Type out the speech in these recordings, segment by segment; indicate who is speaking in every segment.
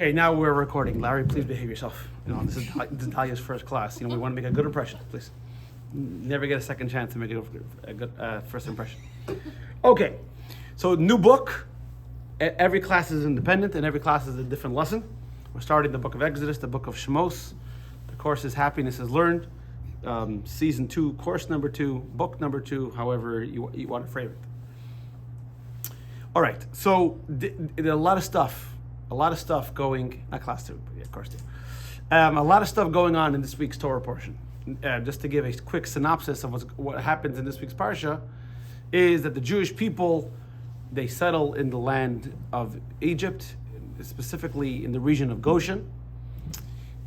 Speaker 1: Okay, now we're recording. Larry, please behave yourself. This is Dahlia's first class. We want to make a good impression, please. Never get a second chance to make a good first impression. Okay, so new book. Every class is independent, and every class is a different lesson. We're starting the book of Exodus, the book of Shemos. The course is Happiness is Learned. Season 2, course number 2, book number 2, however you want to frame it. All right, so a lot of stuff going, not class 2, but yeah, course 2. A lot of stuff going on in this week's Torah portion. Just to give a quick synopsis of what happens in this week's Parsha, is that the Jewish people, they settle in the land of Egypt, specifically in the region of Goshen.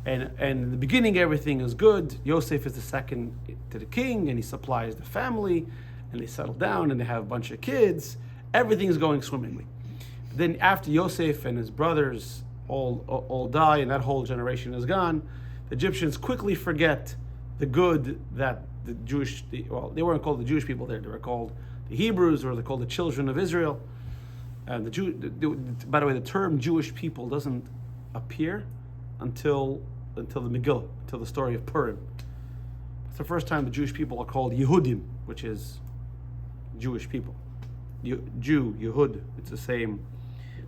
Speaker 1: And in the beginning, everything is good. Yosef is the second to the king, and he supplies the family, and they settle down, and they have a bunch of kids. Everything is going swimmingly. Then after Yosef and his brothers all die, and that whole generation is gone, the Egyptians quickly forget the good that they weren't called the Jewish people there. They were called the Hebrews, or they're called the children of Israel. And by the way, the term Jewish people doesn't appear until the Megillah, until the story of Purim. It's the first time the Jewish people are called Yehudim, which is Jewish people. Jew, Yehud, it's the same.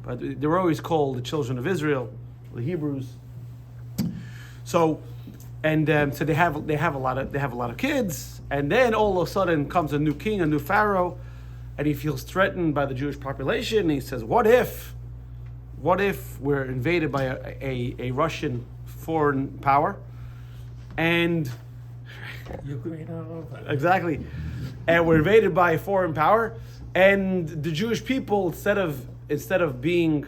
Speaker 1: But they were always called the children of Israel, the Hebrews. So they have a lot of kids, and then all of a sudden comes a new king, a new Pharaoh, and he feels threatened by the Jewish population. And he says, "What if we're invaded by a Russian foreign power?" And
Speaker 2: Ukraine all over.
Speaker 1: Exactly, and we're invaded by a foreign power, and the Jewish people, instead of being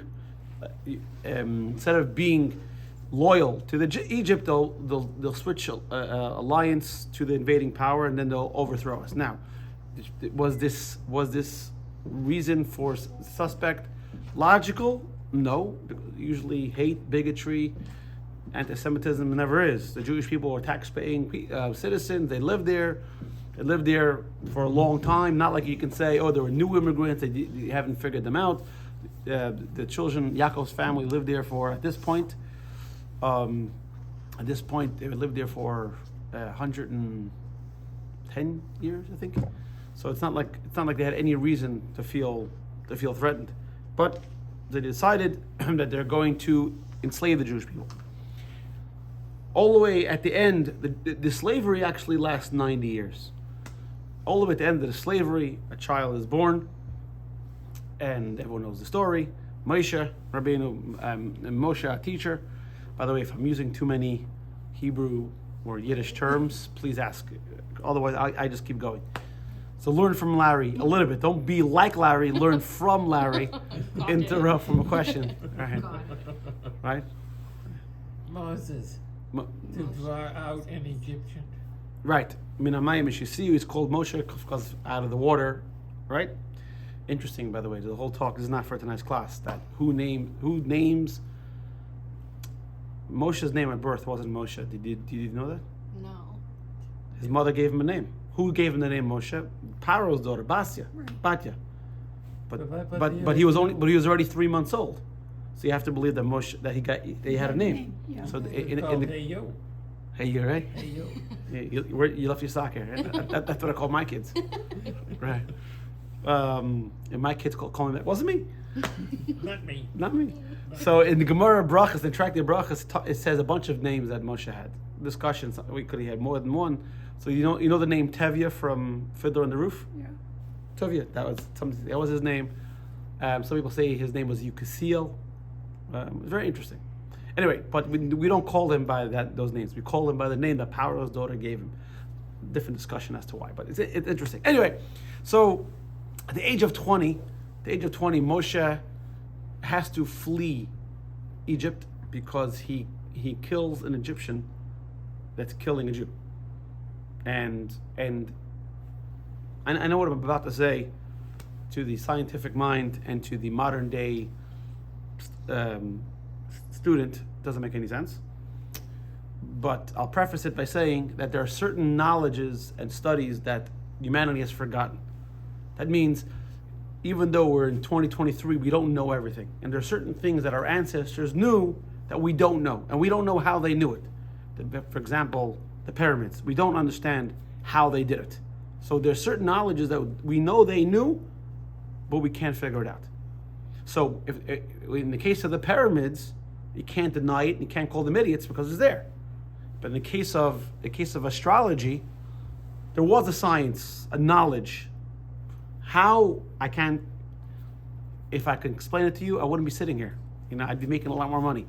Speaker 1: loyal to Egypt, they'll switch alliance to the invading power, and then they'll overthrow us. Now, was this reason for suspect logical? No. Usually hate, bigotry, anti-Semitism never is. The Jewish people are tax-paying citizens. They lived there. They lived there for a long time. Not like you can say, oh, there were new immigrants. They haven't figured them out. The children, Yaakov's family, lived there for, at this point, they lived there for 110 years, I think. So it's not like they had any reason to feel threatened, but they decided that they're going to enslave the Jewish people. All the way at the end, the slavery actually lasts 90 years. All the way at the end of the slavery, a child is born, and everyone knows the story. Moshe, Moshe, a teacher. By the way, if I'm using too many Hebrew or Yiddish terms, please ask. Otherwise, I just keep going. So learn from Larry a little bit. Don't be like Larry. Learn from Larry. Interrupt from a question. Right?
Speaker 2: Moses to draw out an Egyptian.
Speaker 1: Right. Minamayim Shisiu is called Moshe because out of the water. Right? Interesting, by the way. The whole talk is not for tonight's class. That who names Moshe's name at birth wasn't Moshe. Did you know that?
Speaker 3: No.
Speaker 1: His mother gave him a name. Who gave him the name Moshe? Pharaoh's daughter, Batya. But he was already 3 months old. So you have to believe that Moshe he had a name.
Speaker 3: Yeah.
Speaker 1: So
Speaker 2: Hey yo.
Speaker 1: Hey, you right?
Speaker 2: Hey yo.
Speaker 1: You left your sock here. Right? That's what I call my kids. Right. And my kids call me that. Wasn't me. Not me. So in the Gemara Brachas, the Tractate Brachas, it says a bunch of names that Moshe had. Discussions. We could have had more than one. So you know the name Tevye from Fiddler on the Roof?
Speaker 3: Yeah.
Speaker 1: Tevye. That was his name. Some people say his name was Yukasiel. Very interesting. Anyway, but we don't call him by those names. We call him by the name that Pharaoh's daughter gave him. Different discussion as to why, but it's interesting. Anyway, so at the age of 20, Moshe has to flee Egypt because he kills an Egyptian that's killing a Jew. And I know what I'm about to say to the scientific mind and to the modern day student doesn't make any sense. But I'll preface it by saying that there are certain knowledges and studies that humanity has forgotten. That means even though we're in 2023, we don't know everything. And there are certain things that our ancestors knew that we don't know, and we don't know how they knew it. For example, the pyramids. We don't understand how they did it. So there's certain knowledges that we know they knew, but we can't figure it out. So if in the case of the pyramids, you can't deny it, and you can't call them idiots because it's there. But in the case of astrology, there was a science, a knowledge. How I can't. If I could explain it to you, I wouldn't be sitting here. I'd be making a lot more money.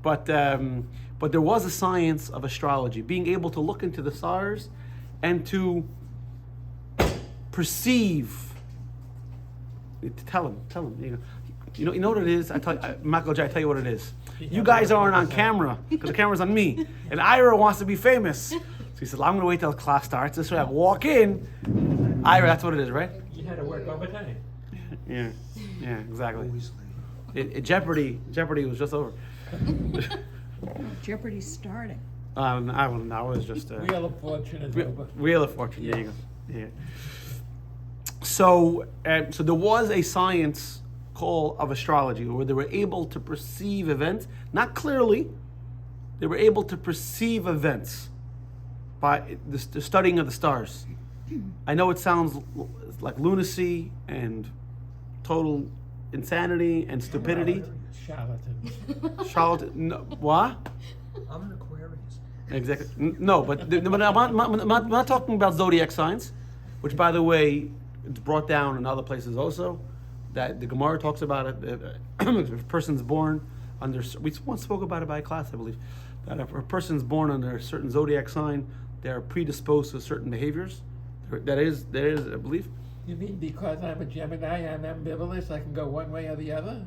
Speaker 1: But there was a science of astrology, being able to look into the stars and to perceive. Tell him. You know what it is. Michael J. I tell you what it is. You guys aren't on camera because the camera's on me, and Ira wants to be famous. So he says, "I'm going to wait till class starts. This way I walk in." Ira, that's what it is, right?
Speaker 2: You had to work overtime.
Speaker 1: Yeah, exactly. Jeopardy was just over.
Speaker 3: Jeopardy's starting.
Speaker 1: I was just
Speaker 2: Wheel of Fortune is over.
Speaker 1: Wheel of Fortune. There you go. Yeah. So there was a science of astrology where they were able to perceive events, not clearly. They were able to perceive events by the studying of the stars. I know it sounds like lunacy and total insanity and stupidity. Charlatan. No, what?
Speaker 4: I'm an Aquarius.
Speaker 1: Exactly. No, but I'm not talking about zodiac signs, which, by the way, it's brought down in other places also. That the Gemara talks about it. If a person's born under, we once spoke about it by class, I believe, that if a person's born under a certain zodiac sign, they're predisposed to certain behaviors. That is, I believe.
Speaker 2: You mean because I'm a Gemini, I'm ambivalent, I can go one way or the other?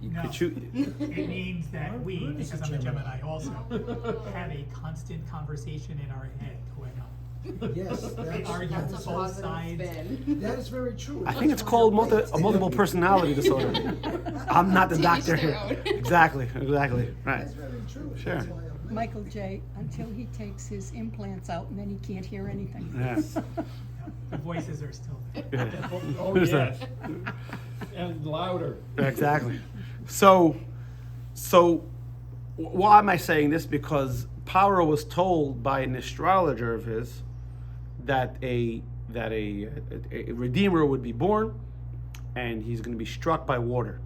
Speaker 5: No. It means that we, because I'm a Gemini also, have a constant conversation in our head going on.
Speaker 4: Yes,
Speaker 5: We argue
Speaker 6: That's a
Speaker 5: both
Speaker 6: positive
Speaker 5: sides.
Speaker 6: spin.
Speaker 4: that is very true.
Speaker 1: I think it's called a multiple personality disorder. I'm not the doctor here. Exactly. Right.
Speaker 4: That's very true.
Speaker 1: Sure.
Speaker 4: That's why I'm
Speaker 3: Michael J., until he takes his implants out and then he can't hear anything.
Speaker 1: Yeah.
Speaker 5: The voices are still there.
Speaker 1: Yeah.
Speaker 2: Oh, yes. And louder.
Speaker 1: Exactly. So why am I saying this? Because Pharaoh was told by an astrologer of his that a redeemer would be born, and he's going to be struck by water.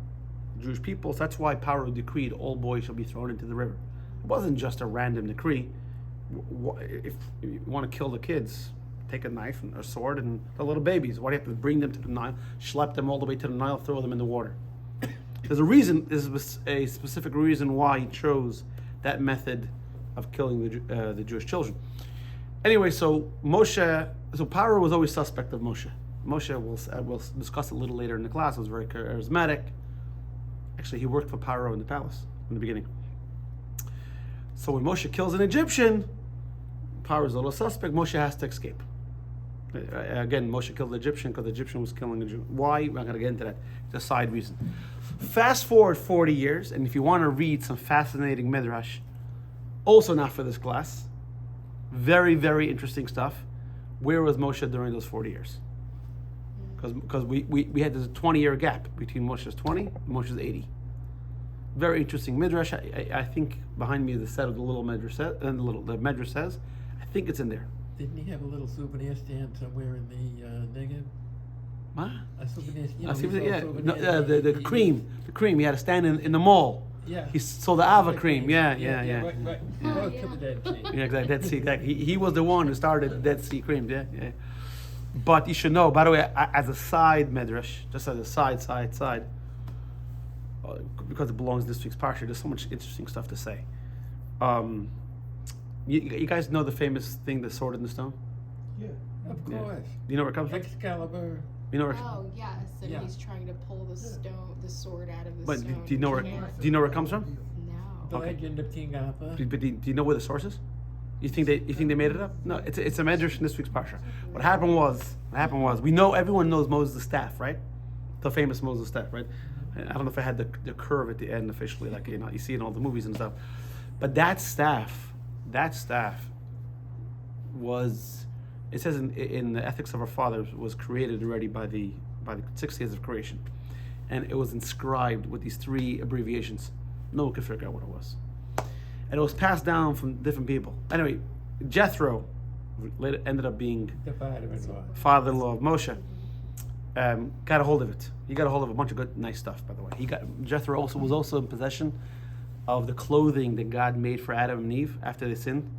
Speaker 1: Jewish people. So that's why Pharaoh decreed all boys shall be thrown into the river. It wasn't just a random decree. If you want to kill the kids, take a knife and a sword and the little babies. Why do you have to bring them to the Nile, schlep them all the way to the Nile, throw them in the water? There's a reason. There's a specific reason why he chose that method of killing the Jewish children. Anyway, so Pharaoh was always suspect of Moshe. Moshe, we'll discuss a little later in the class, was very charismatic. Actually, he worked for Pharaoh in the palace in the beginning. So when Moshe kills an Egyptian, Pharaoh's a little suspect. Moshe has to escape. Again, Moshe killed the Egyptian because the Egyptian was killing a Jew. Why? I'm not going to get into that. It's a side reason. Fast forward 40 years, and if you want to read some fascinating midrash, also not for this class, very, very interesting stuff. Where was Moshe during those 40 years? Because we had this 20-year gap between Moshe's 20 and Moshe's 80. Very interesting midrash. I think behind me is the set of the little midrash and the midrash says. I think it's in there.
Speaker 2: Didn't he have a little souvenir stand somewhere in the Negev?
Speaker 1: What?
Speaker 2: A souvenir,
Speaker 1: The cream. He had a stand in the mall.
Speaker 2: Yeah.
Speaker 1: He sold the Ava cream. Yeah.
Speaker 2: Right. Go to the Dead Sea.
Speaker 1: Yeah, exactly. Dead Sea. Exactly. He was the one who started the Dead Sea cream. Yeah. But you should know, by the way, as a side medrash, just as a side, because it belongs to this week's parsha, there's so much interesting stuff to say. You guys know the famous thing, the sword and the stone?
Speaker 4: Yeah.
Speaker 2: Of
Speaker 1: Yeah.
Speaker 2: course.
Speaker 1: Do you know where it comes from?
Speaker 2: Excalibur.
Speaker 1: You know where?
Speaker 6: Oh yes, and
Speaker 2: Yeah.
Speaker 6: he's trying to pull the sword out of the
Speaker 1: But
Speaker 6: stone.
Speaker 1: do you know where?
Speaker 6: Can't.
Speaker 1: Do you know where it comes from?
Speaker 6: No.
Speaker 2: The
Speaker 1: Okay.
Speaker 2: legend of King Arthur.
Speaker 1: But do you know where the source is? You think they made it up? No, it's a medrash in this week's parsha. What happened was everyone knows Moses' staff, right? The famous Moses staff, right? I don't know if I had the curve at the end officially, like you see in all the movies and stuff. But that staff was, it says in the Ethics of Our Fathers, was created already by the 6 days of creation, and it was inscribed with these 3 abbreviations. No one could figure out what it was. And it was passed down from different people. Anyway, Jethro later ended up being
Speaker 2: The father-in-law.
Speaker 1: father-in-law of Moshe. Got a hold of it. He got a hold of a bunch of good, nice stuff, by the way. Jethro also was also in possession of the clothing that God made for Adam and Eve after they sinned.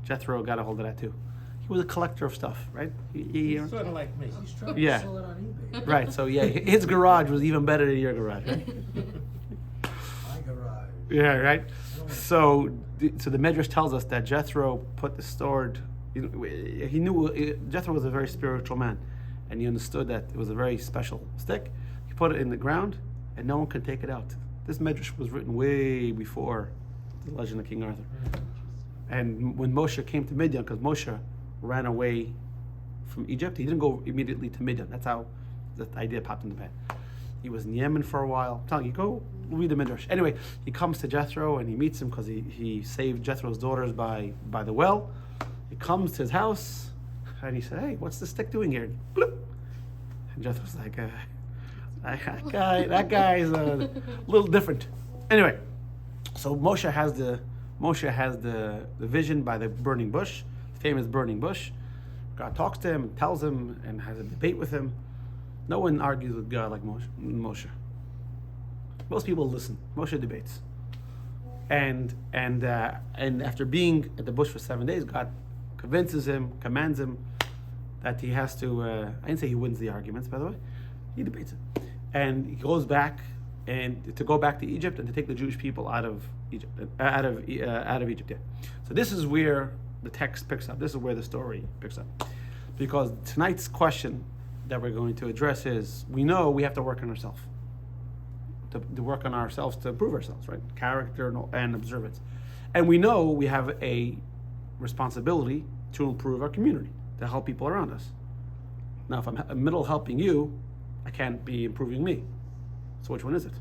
Speaker 1: Jethro got a hold of that too. He was a collector of stuff, right?
Speaker 2: He's sort of like me.
Speaker 4: He's trying
Speaker 1: Yeah.
Speaker 4: to sell it on eBay.
Speaker 1: Right. So yeah, his garage was even better than your garage, right?
Speaker 4: My garage.
Speaker 1: Yeah, right.
Speaker 4: I don't
Speaker 1: So the Medrash tells us that Jethro put the stored. He knew Jethro was a very spiritual man, and he understood that it was a very special stick. He put it in the ground, and no one could take it out. This Medrash was written way before the legend of King Arthur. And when Moshe came to Midian, because Moshe ran away from Egypt, he didn't go immediately to Midian. That's how the idea popped into my head. He was in Yemen for a while. I'm telling you, go read the Midrash. Anyway, he comes to Jethro and he meets him because he saved Jethro's daughters by the well. He comes to his house and he said, "Hey, what's the stick doing here?" Bloop. And Jethro's like, that guy's a little different. Anyway, so Moshe has the vision by the burning bush, the famous burning bush. God talks to him, tells him, and has a debate with him. No one argues with God like Moshe. Most people listen. Moshe debates. And after being at the bush for 7 days, God convinces him, commands him that he has to. I didn't say he wins the arguments, by the way. He debates it, and he goes back and to go back to Egypt and to take the Jewish people out of Egypt. Out of Egypt. Yeah. So this is where the text picks up. This is where the story picks up, because tonight's question that we're going to address is: we know we have to work on ourselves. To work on ourselves to improve ourselves, right? Character and observance. And we know we have a responsibility to improve our community, to help people around us. Now, if I'm in the middle helping you, I can't be improving me. So which one is it?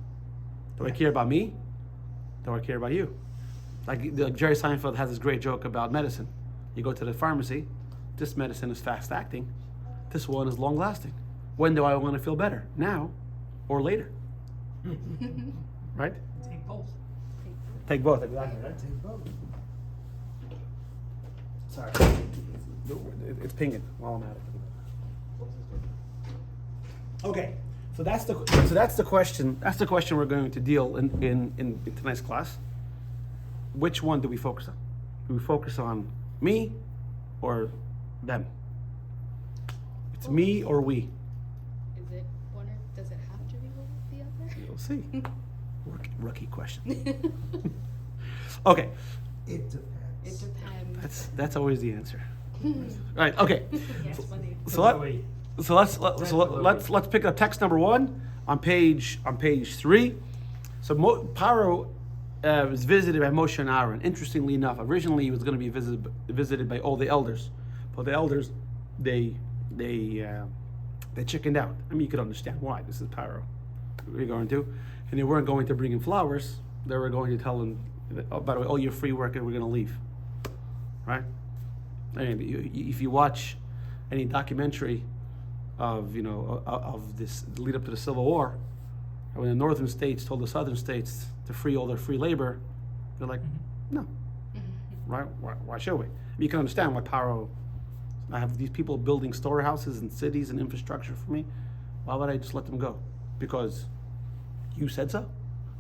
Speaker 1: Do I care about me? Do I care about you? Like Jerry Seinfeld has this great joke about medicine. You go to the pharmacy, this medicine is fast acting, this one is long lasting. When do I want to feel better? Now or later? Right?
Speaker 5: Take both.
Speaker 1: Take both, exactly, right?
Speaker 4: Take both.
Speaker 1: Sorry. It's pinging while I'm at it. Okay, so that's the question. That's the question we're going to deal in tonight's class. Which one do we focus on? Do we focus on me or them? It's me or we.
Speaker 6: Is it one or does it have to be one or the other?
Speaker 1: You'll see. Rookie question. Okay,
Speaker 4: It depends.
Speaker 6: It depends.
Speaker 1: that's always the answer. Right. Okay.
Speaker 6: Yes, funny.
Speaker 1: So let's pick up text number 1 on page 3. So Pharaoh was visited by Moshe and Aaron. Interestingly enough, originally he was going to be visited by all the elders, but the elders they chickened out. I mean, you could understand why. This is Pharaoh. We're going to, and they weren't going to bring him flowers. They were going to tell him, "Oh, by the way, all your free work, and we're going to leave." Right? And if you watch any documentary of of this lead up to the Civil War, when the northern states told the southern states to free all their free labor, they're like, "No, right? Why should we?" You can understand why Pharaoh. I have these people building storehouses and cities and infrastructure for me. Why would I just let them go? Because you said so?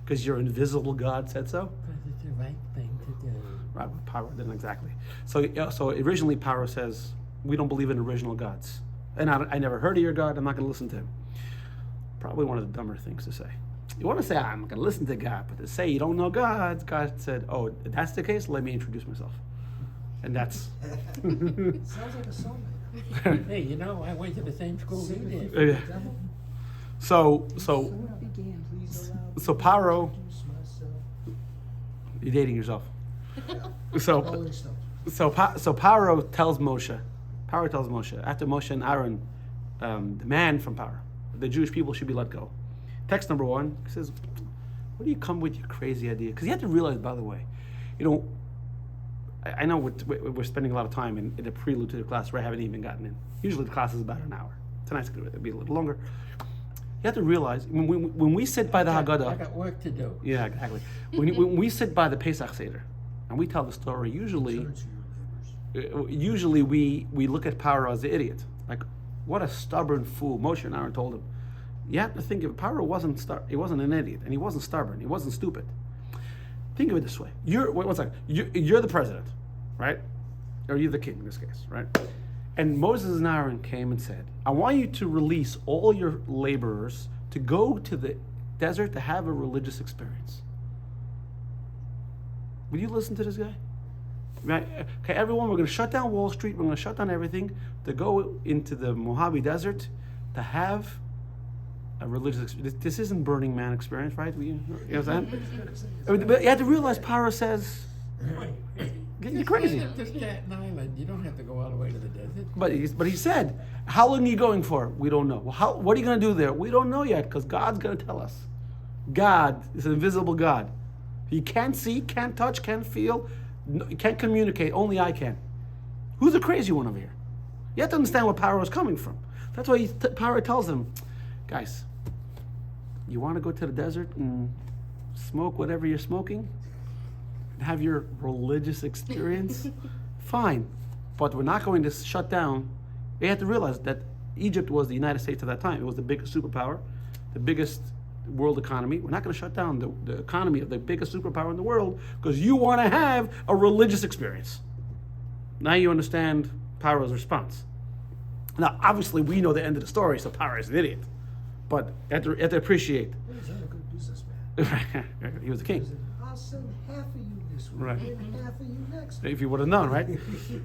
Speaker 1: Because your invisible God said so?
Speaker 2: Because it's the right thing to do.
Speaker 1: Right, but Pharaoh didn't exactly. So originally Pharaoh says, we don't believe in original gods. And I never heard of your God, I'm not going to listen to him. Probably one of the dumber things to say. You want to say, I'm going to listen to God, but to say you don't know God, God said, oh, if that's the case, let me introduce myself. And that's...
Speaker 4: Sounds like a soulmate.
Speaker 2: Hey, I went to the same school he did.
Speaker 1: Yeah. So
Speaker 3: So it began.
Speaker 4: Please allow me
Speaker 1: So
Speaker 4: to
Speaker 1: Pharaoh-
Speaker 4: introduce myself.
Speaker 1: you're dating yourself. So
Speaker 4: Holy stuff.
Speaker 1: So Pharaoh tells Moshe, after Moshe and Aaron demand from Pharaoh, the Jewish people should be let go. Text number 1 says, "What do you come with your crazy idea?" Because you have to realize, by the way, I know we're spending a lot of time in the prelude to the class where I haven't even gotten in. Usually the class is about an hour. Tonight's going to be a little longer. You have to realize when we sit by the
Speaker 2: I
Speaker 1: Haggadah.
Speaker 2: got work to do.
Speaker 1: Yeah, exactly. When we sit by the Pesach Seder and we tell the story, usually
Speaker 4: Turn to your neighbors.
Speaker 1: usually we look at Pharaoh as the idiot. Like, what a stubborn fool. Moshe and Aaron told him. You have to think of Pharaoh he wasn't an idiot, and he wasn't stubborn, he wasn't stupid. Think of it this way. Wait 1 second. You're the president, right? Or you're the king in this case, right? And Moses and Aaron came and said, I want you to release all your laborers to go to the desert to have a religious experience. Will you listen to this guy? Right? Okay, everyone, we're going to shut down Wall Street. We're going to shut down everything to go into the Mojave Desert to have a religious experience. This isn't Burning Man experience, right? You know what I'm saying? But you have to realize Pharaoh says, you're crazy.
Speaker 2: Get up to Staten Island. You don't have to go all the way to the desert.
Speaker 1: But he said, how long are you going for? We don't know. Well, what are you going to do there? We don't know yet, because God's going to tell us. God is an invisible God. He can't see, can't touch, can't feel, can't communicate. Only I can. Who's the crazy one over here? You have to understand where Pharaoh is coming from. That's why Pharaoh tells them, guys, you want to go to the desert and smoke whatever you're smoking? Have your religious experience? Fine. But we're not going to shut down. You have to realize that Egypt was the United States at that time. It was the biggest superpower, the biggest world economy. We're not going to shut down the economy of the biggest superpower in the world because you want to have a religious experience. Now you understand Pharaoh's response. Now, obviously, we know the end of the story, so Pharaoh is an idiot. But you have to appreciate.
Speaker 4: He's not a good businessman.
Speaker 1: He was the
Speaker 4: He
Speaker 1: king.
Speaker 4: said, I'll send half of you this week
Speaker 1: Right.
Speaker 4: and half of you next week.
Speaker 1: If you would have known, right?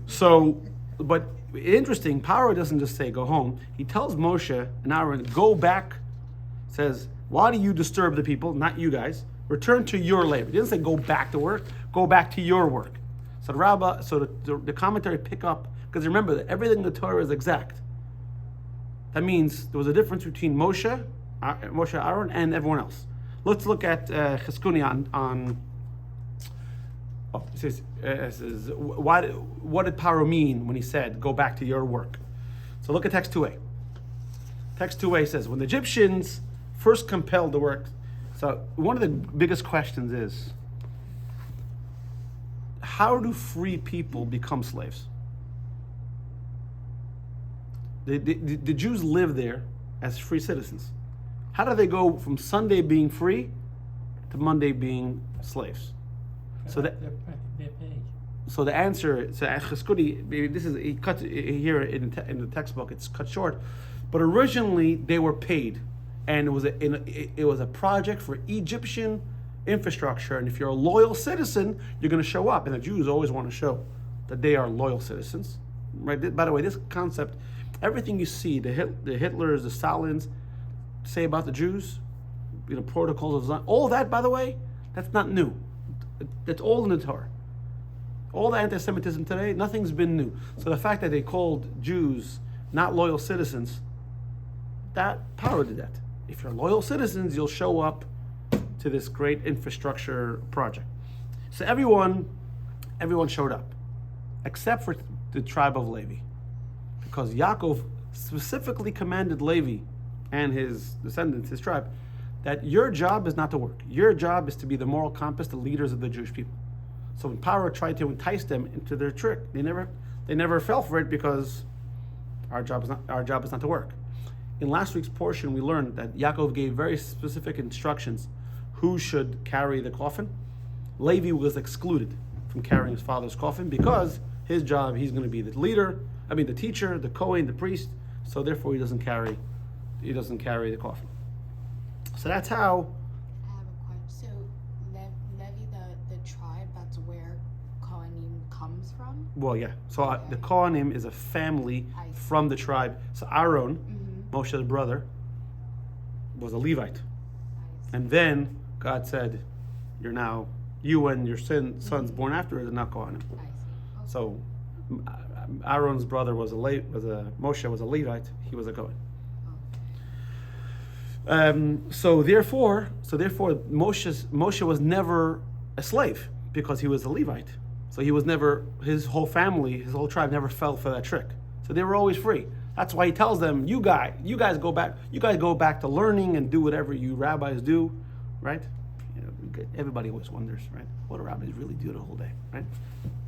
Speaker 1: So, but interesting, Pharaoh doesn't just say go home. He tells Moshe and Aaron, go back, says, why do you disturb the people, not you guys? Return to your labor. He doesn't say go back to work, go back to your work. So the commentary pick up, because remember that everything in the Torah is exact. That means there was a difference between Moshe, Aaron, and everyone else. Let's look at Chizkuni on it says, what did Pharaoh mean when he said, go back to your work? So look at text 2a. Text 2a says, when the Egyptians first compelled the work, so one of the biggest questions is, how do free people become slaves? The Jews live there as free citizens. How do they go from Sunday being free to Monday being slaves? So that
Speaker 2: They're paid.
Speaker 1: so the answer, so Chizkuni, this is he cut here in the textbook. It's cut short, but originally they were paid, and it was a project for Egyptian infrastructure. And if you're a loyal citizen, you're going to show up. And the Jews always want to show that they are loyal citizens, right? By the way, this concept, everything you see, the Hitlers, the Stalins say about the Jews, protocols of all that. By the way, that's not new. That's all in the Torah. All the anti-Semitism today, nothing's been new. So the fact that they called Jews not loyal citizens, that Pharaoh did that. If you're loyal citizens, you'll show up to this great infrastructure project. So everyone showed up, except for the tribe of Levi, because Yaakov specifically commanded Levi and his descendants, his tribe, that your job is not to work. Your job is to be the moral compass, the leaders of the Jewish people. So when Pharaoh tried to entice them into their trick, they never fell for it, because our job is not to work. In last week's portion, we learned that Yaakov gave very specific instructions who should carry the coffin. Levi was excluded from carrying his father's coffin because his job, he's going to be the leader, the teacher, the Kohen, the priest. So therefore, he doesn't carry the coffin. So that's how.
Speaker 6: I have a question. So, Levi, the tribe, that's where Kohanim comes from?
Speaker 1: Well, yeah. So the Kohanim is a family from the tribe. So Aaron, Moshe's brother, was a Levite. And then God said, you and your sons born after it are not Kohanim.
Speaker 6: I see.
Speaker 1: So Aaron's brother Moshe was a Levite. He was a Kohen. So therefore, Moshe was never a slave because he was a Levite. So he was never, his whole family, his whole tribe never fell for that trick. So they were always free. That's why he tells them, you guys go back to learning and do whatever you rabbis do, right? Everybody always wonders, right? What do rabbis really do the whole day, right?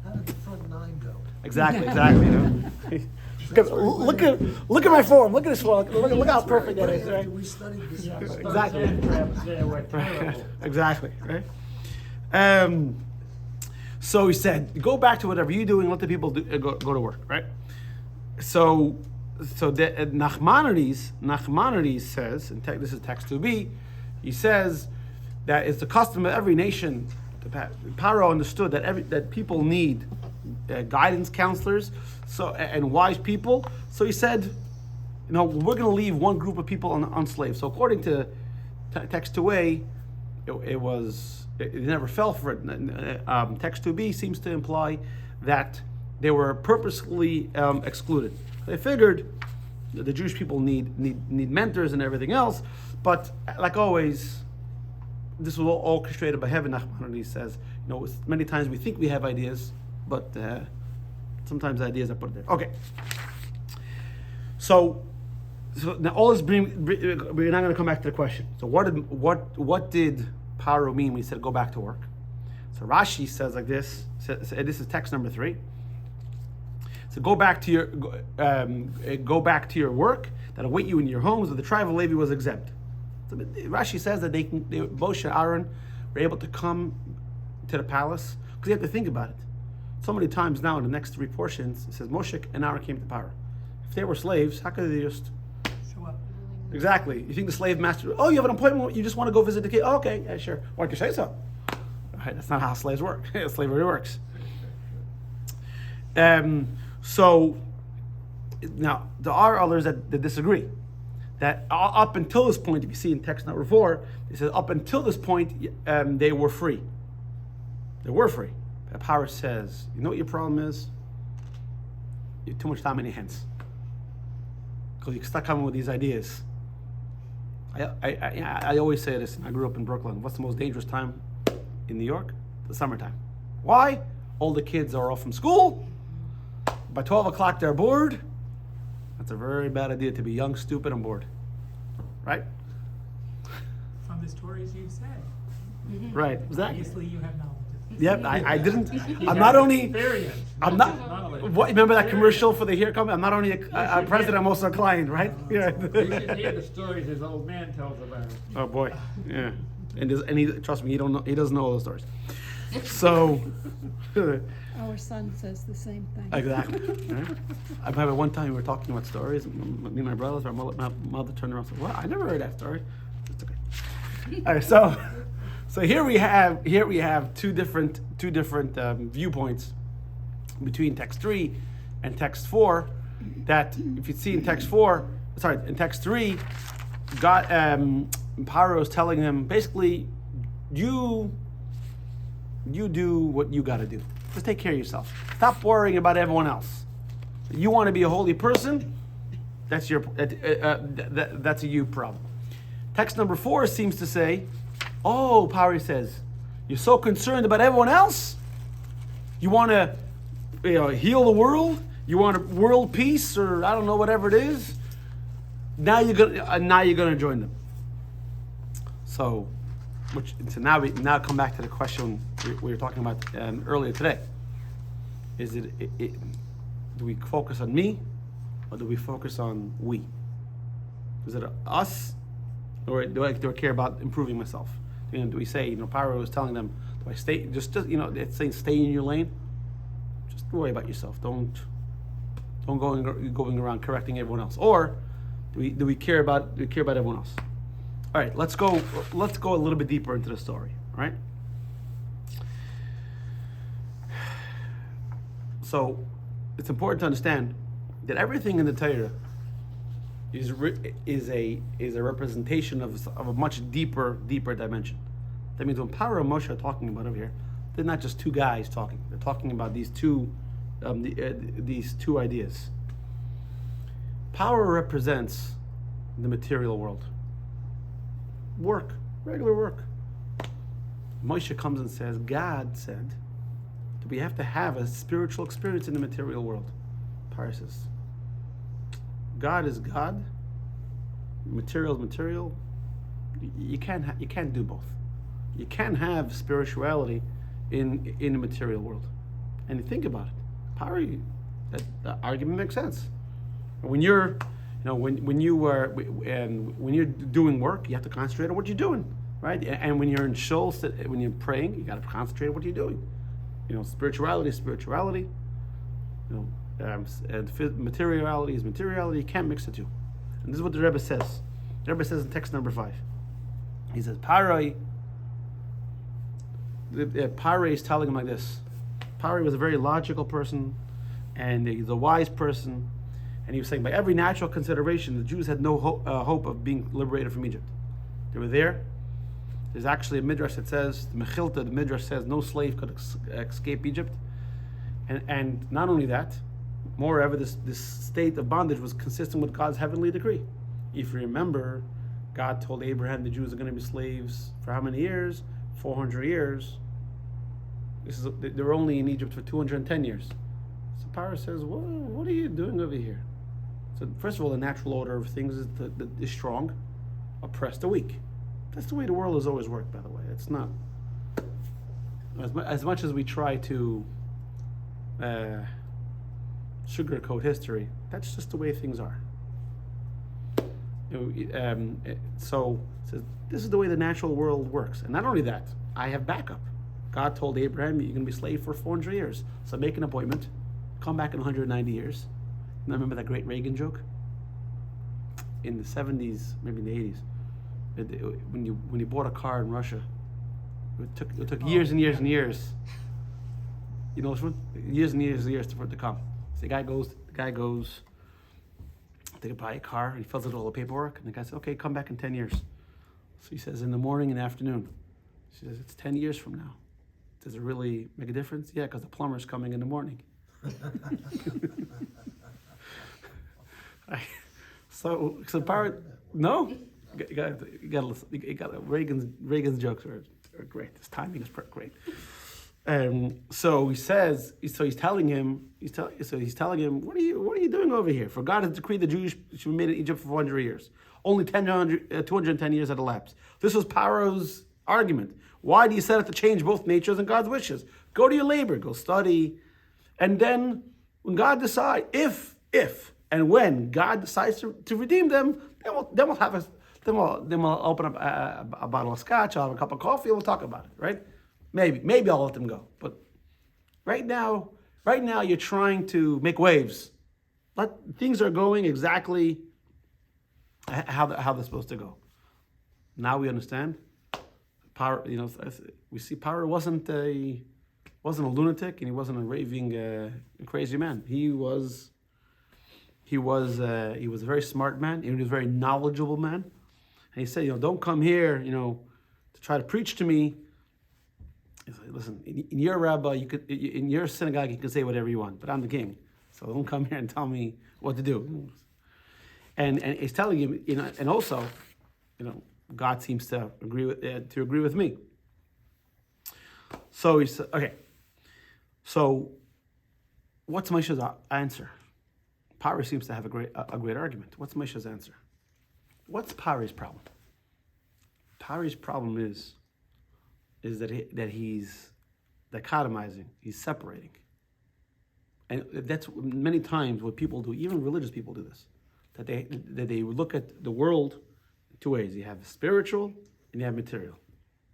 Speaker 4: How did the front nine go?
Speaker 1: Exactly. Look at my form. Look at this form. Look how perfect that is, right?
Speaker 4: We studied this.
Speaker 1: Exactly. Exactly, right? So he said, go back to whatever you're doing, let the people go to work, right? So Nachmanides says, and this is text 2b, he says that it's the custom of every nation. Pharaoh understood that people need guidance counselors, and wise people. So he said, we're going to leave one group of people enslaved. So according to text 2a, it never fell for it. Text 2b seems to imply that they were purposely excluded. They figured the Jewish people need mentors and everything else, but like always, this was all orchestrated by heaven. Nachmanides says, many times we think we have ideas, but sometimes ideas are put there. Okay. So now all this we're not going to come back to the question. So what did Pharaoh mean when he said go back to work? So Rashi says like this. This is text number 3. So go back to your work that await you in your homes. But the tribe of Levi was exempt. So Rashi says that Moshe and Aaron were able to come to the palace because you have to think about it. So many times now in the next 3 portions it says Moshe and Aaron came to Pharaoh. If they were slaves, how could they just
Speaker 5: Show up.
Speaker 1: exactly? You think the slave master? Oh, you have an appointment. You just want to go visit the kid? Oh, okay, yeah, sure. Why don't you say so? Right, that's not how slaves work. Slavery works. So now there are others that disagree. That up until this point, if you see in text number 4, it says up until this point they were free. They were free. But Pharaoh says, you know what your problem is? You have too much time in your hands. Because you start coming with these ideas. I always say this. I grew up in Brooklyn. What's the most dangerous time in New York? The summertime. Why? All the kids are off from school. By 12 o'clock they're bored. That's a very bad idea to be young, stupid, and bored. Right?
Speaker 5: From the stories you said.
Speaker 1: Right. Exactly.
Speaker 5: Obviously you have knowledge.
Speaker 1: Yep, I didn't. I'm not only. I'm not. What? Remember that commercial for the Here Come? I'm not only a president, I'm also a client, right? Yeah.
Speaker 2: You should hear the stories his old man tells about it.
Speaker 1: Oh boy, yeah. And he trust me, he doesn't know all those stories. So.
Speaker 3: Our son says the same thing.
Speaker 1: Exactly. Right? I remember one time we were talking about stories. Me and my brothers, my mother turned around and said, "Well, I never heard that story." It's okay. All right, so here we have two different viewpoints between text 3 and text 4. That if you see in text 3, God Pharaoh is telling them basically, you do what you got to do. Just take care of yourself. Stop worrying about everyone else. You want to be a holy person? That's that's a you problem. Text number 4 seems to say, oh, Pharaoh says, you're so concerned about everyone else? You want to heal the world? You want world peace, or I don't know, whatever it is? Now you're gonna join them. So now we come back to the question we were talking about earlier today. Is it do we focus on me, or do we focus on we? Is it us, or do I care about improving myself? Do we say, Pharaoh was telling them, do I stay? Just it's saying stay in your lane. Just worry about yourself. Don't going around correcting everyone else. Or do we care about everyone else? All right, let's go a little bit deeper into the story. All right. So it's important to understand that everything in the Torah is a representation of a much deeper dimension. That means when Pharaoh and Moshe are talking about over here, they're not just two guys talking. They're talking about these two ideas. Power represents the material world. Work, regular work. Moshe comes and says, God said that we have to have a spiritual experience in the material world. Pharaoh says, God is God, material is material. You can't do both. You can't have spirituality in the material world. And you think about it, Pari, that argument makes sense. When you're, when you're doing work, you have to concentrate on what you're doing, right? And when you're in shul, when you're praying, you got to concentrate on what you're doing. Spirituality is spirituality. And materiality is materiality. You can't mix the two. And this is what the Rebbe says. The Rebbe says in text number 5. He says, Parai is telling him like this. Parai was a very logical person, and he's a wise person, and he was saying, by every natural consideration, the Jews had no hope of being liberated from Egypt. They were there. There's actually a midrash that says, the Mechilta, the midrash says, no slave could escape Egypt. And not only that, moreover, this state of bondage was consistent with God's heavenly decree. If you remember, God told Abraham the Jews are going to be slaves for how many years? 400 years. They were only in Egypt for 210 years. So Pharaoh says, what are you doing over here? So first of all, the natural order of things is the strong oppress the weak. That's the way the world has always worked, by the way. It's not, as much as we try to sugarcoat history, that's just the way things are. So this is the way the natural world works. And not only that, I have backup. God told Abraham, you're going to be slave for 400 years. So make an appointment, come back in 190 years. And remember that great Reagan joke? In the 70s, maybe in the 80s, when you bought a car in Russia, it took years and years and years. You know this one? Years and years and years for it to come. So the guy goes, they buy a car, and he fills out all the paperwork, and the guy says, okay, come back in 10 years. So he says, in the morning and afternoon. She says, it's 10 years from now. Does it really make a difference? Yeah, because the plumber's coming in the morning. So Pharaoh, no? You got to listen. You got Reagan's jokes are great. His timing is great. So he says, he's telling him, what are you doing over here? For God has decreed the Jews should be made in Egypt for 400 years. Only 210 years had elapsed. This was Pharaoh's argument. Why do you set out to change both natures and God's wishes? Go to your labor, go study, and then when God decides, if and when God decides to redeem them, then we'll open up a bottle of scotch, I'll have a cup of coffee, and we'll talk about it, right? Maybe I'll let them go. But right now you're trying to make waves. Things are going exactly how they're supposed to go. Now we understand. We see Pharaoh wasn't a lunatic, and he wasn't a raving, crazy man. He was a very smart man. He was a very knowledgeable man. And he said, don't come here, to try to preach to me. He said, listen, in your rabbi, in your synagogue, you can say whatever you want, but I'm the king, so don't come here and tell me what to do. And he's telling him, and also, God seems to agree with me. So he said, okay. So, what's Moshe's answer? Pharaoh seems to have a great argument. What's Moshe's answer? What's Pharaoh's problem? Pharaoh's problem is that he's dichotomizing, he's separating. And that's many times what people do, even religious people do this, that they look at the world two ways. You have spiritual and you have material.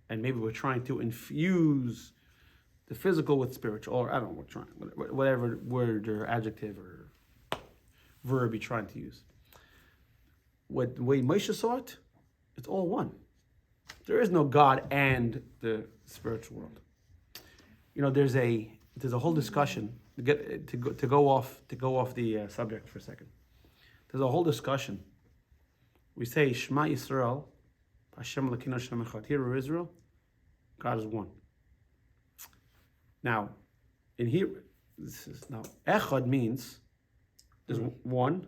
Speaker 1: And maybe we're trying to infuse the physical with spiritual, or I don't know, whatever word or adjective or verb you're trying to use. The way Moshe saw it, it's all one. There is no God and the spiritual world. There's a whole discussion to go off the subject for a second. There's a whole discussion. We say Shema Yisrael, Hashem Elokeinu Hashem Echad. Hear, Israel, God is one. Now, in here, Echad means there's one.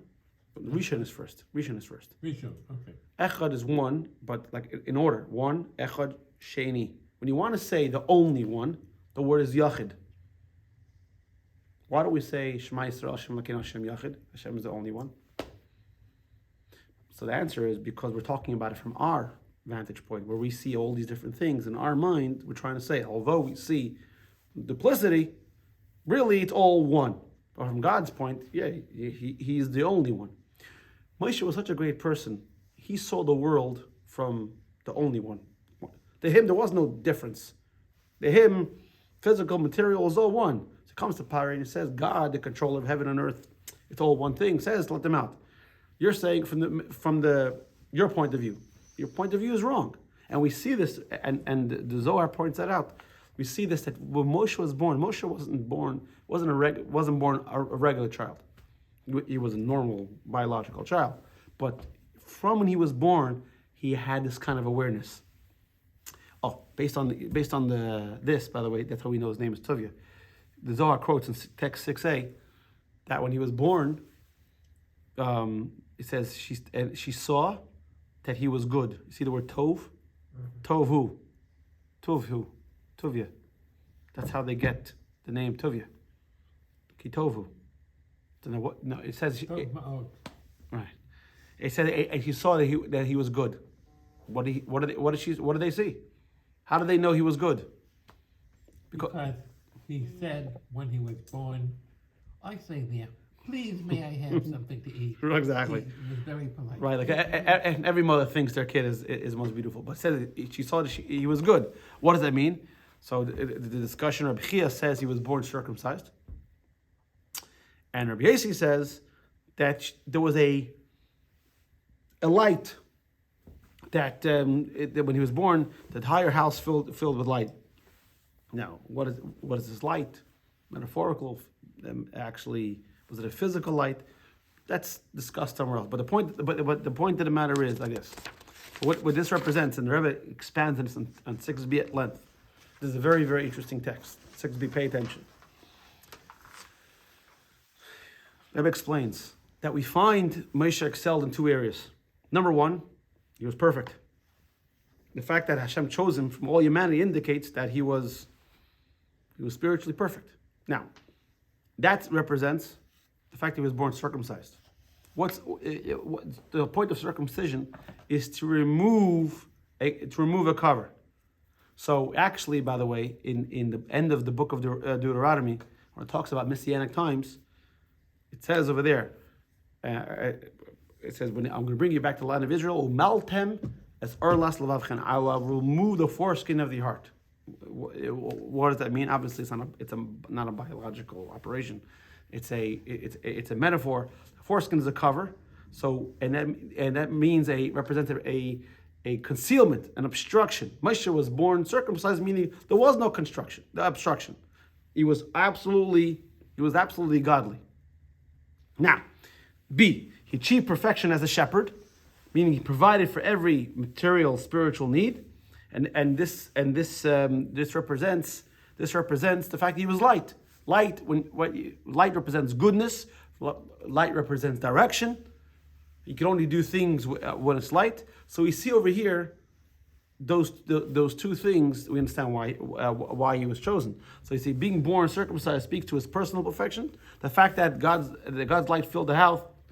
Speaker 1: Rishon is first.
Speaker 2: Rishon, okay.
Speaker 1: Echad is one, but like in order. One, Echad, Sheni. When you want to say the only one, the word is Yachid. Why don't we say Shema Yisrael, Hashem Elokeinu Hashem Yachid? Hashem is the only one. So the answer is because we're talking about it from our vantage point, where we see all these different things in our mind. We're trying to say, although we see duplicity, really it's all one. But from God's point, yeah, he's the only one. Moshe was such a great person. He saw the world from the only one. To him, there was no difference. To him, physical, material is all one. So it comes to Pharaoh and it says, God, the controller of heaven and earth, it's all one thing. Says, let them out. You're saying from your point of view. Your point of view is wrong. And we see this, and the Zohar points that out. We see this, that when Moshe was born, Moshe wasn't born a regular child. He was a normal biological child. But from when he was born, he had this kind of awareness. Oh, based on this, by the way, that's how we know his name is Tuvia. The Zohar quotes in text 6a that when he was born, it says she saw that he was good. You see the word tov? Tovu. Tovhu. Tuvia. That's how they get the name Tuvia. Kitovu. Don't know what. No, it says. Right. It said and he saw that he was good. What did they see? How did they know he was good?
Speaker 2: Because he said when he was born, I say there, please may I have something to eat.
Speaker 1: Exactly.
Speaker 2: He was very polite.
Speaker 1: Right, like and every mother thinks their kid is most beautiful, but said she saw that he was good. What does that mean? So the discussion, Rabbi Chia says he was born circumcised, and Rabbi Yossi says that there was a light that when he was born, the entire house filled with light. Now, what is this light? Metaphorical, actually, was it a physical light? That's discussed somewhere else. But the point of the matter is, I guess, what this represents, and the Rebbe expands this on 6b at length. This is a very, very interesting text. 6b, pay attention. The Rebbe explains that we find Moshe excelled in two areas. Number one, he was perfect. The fact that Hashem chose him from all humanity indicates that he was spiritually perfect. Now, that represents the fact that he was born circumcised. The point of circumcision is to remove a cover. So actually, by the way, in the end of the book of Deuteronomy, when it talks about Messianic times, it says over there, it says, I'm going to bring you back to the land of Israel, Umaltem as Erlas Levavchen, I will remove the foreskin of the heart. What does that mean? Obviously, it's not a biological operation. It's a metaphor. Foreskin is a cover, so and that means represents a concealment, an obstruction. Moshe was born circumcised, meaning there was no obstruction. He was absolutely godly. Now, B, he achieved perfection as a shepherd, meaning he provided for every material, spiritual need, and this represents the fact that he was light. Light represents goodness. Light represents direction. You can only do things when it's light. So we see over here those two things. We understand why he was chosen. So you see, being born circumcised speaks to his personal perfection. The fact that God's light filled the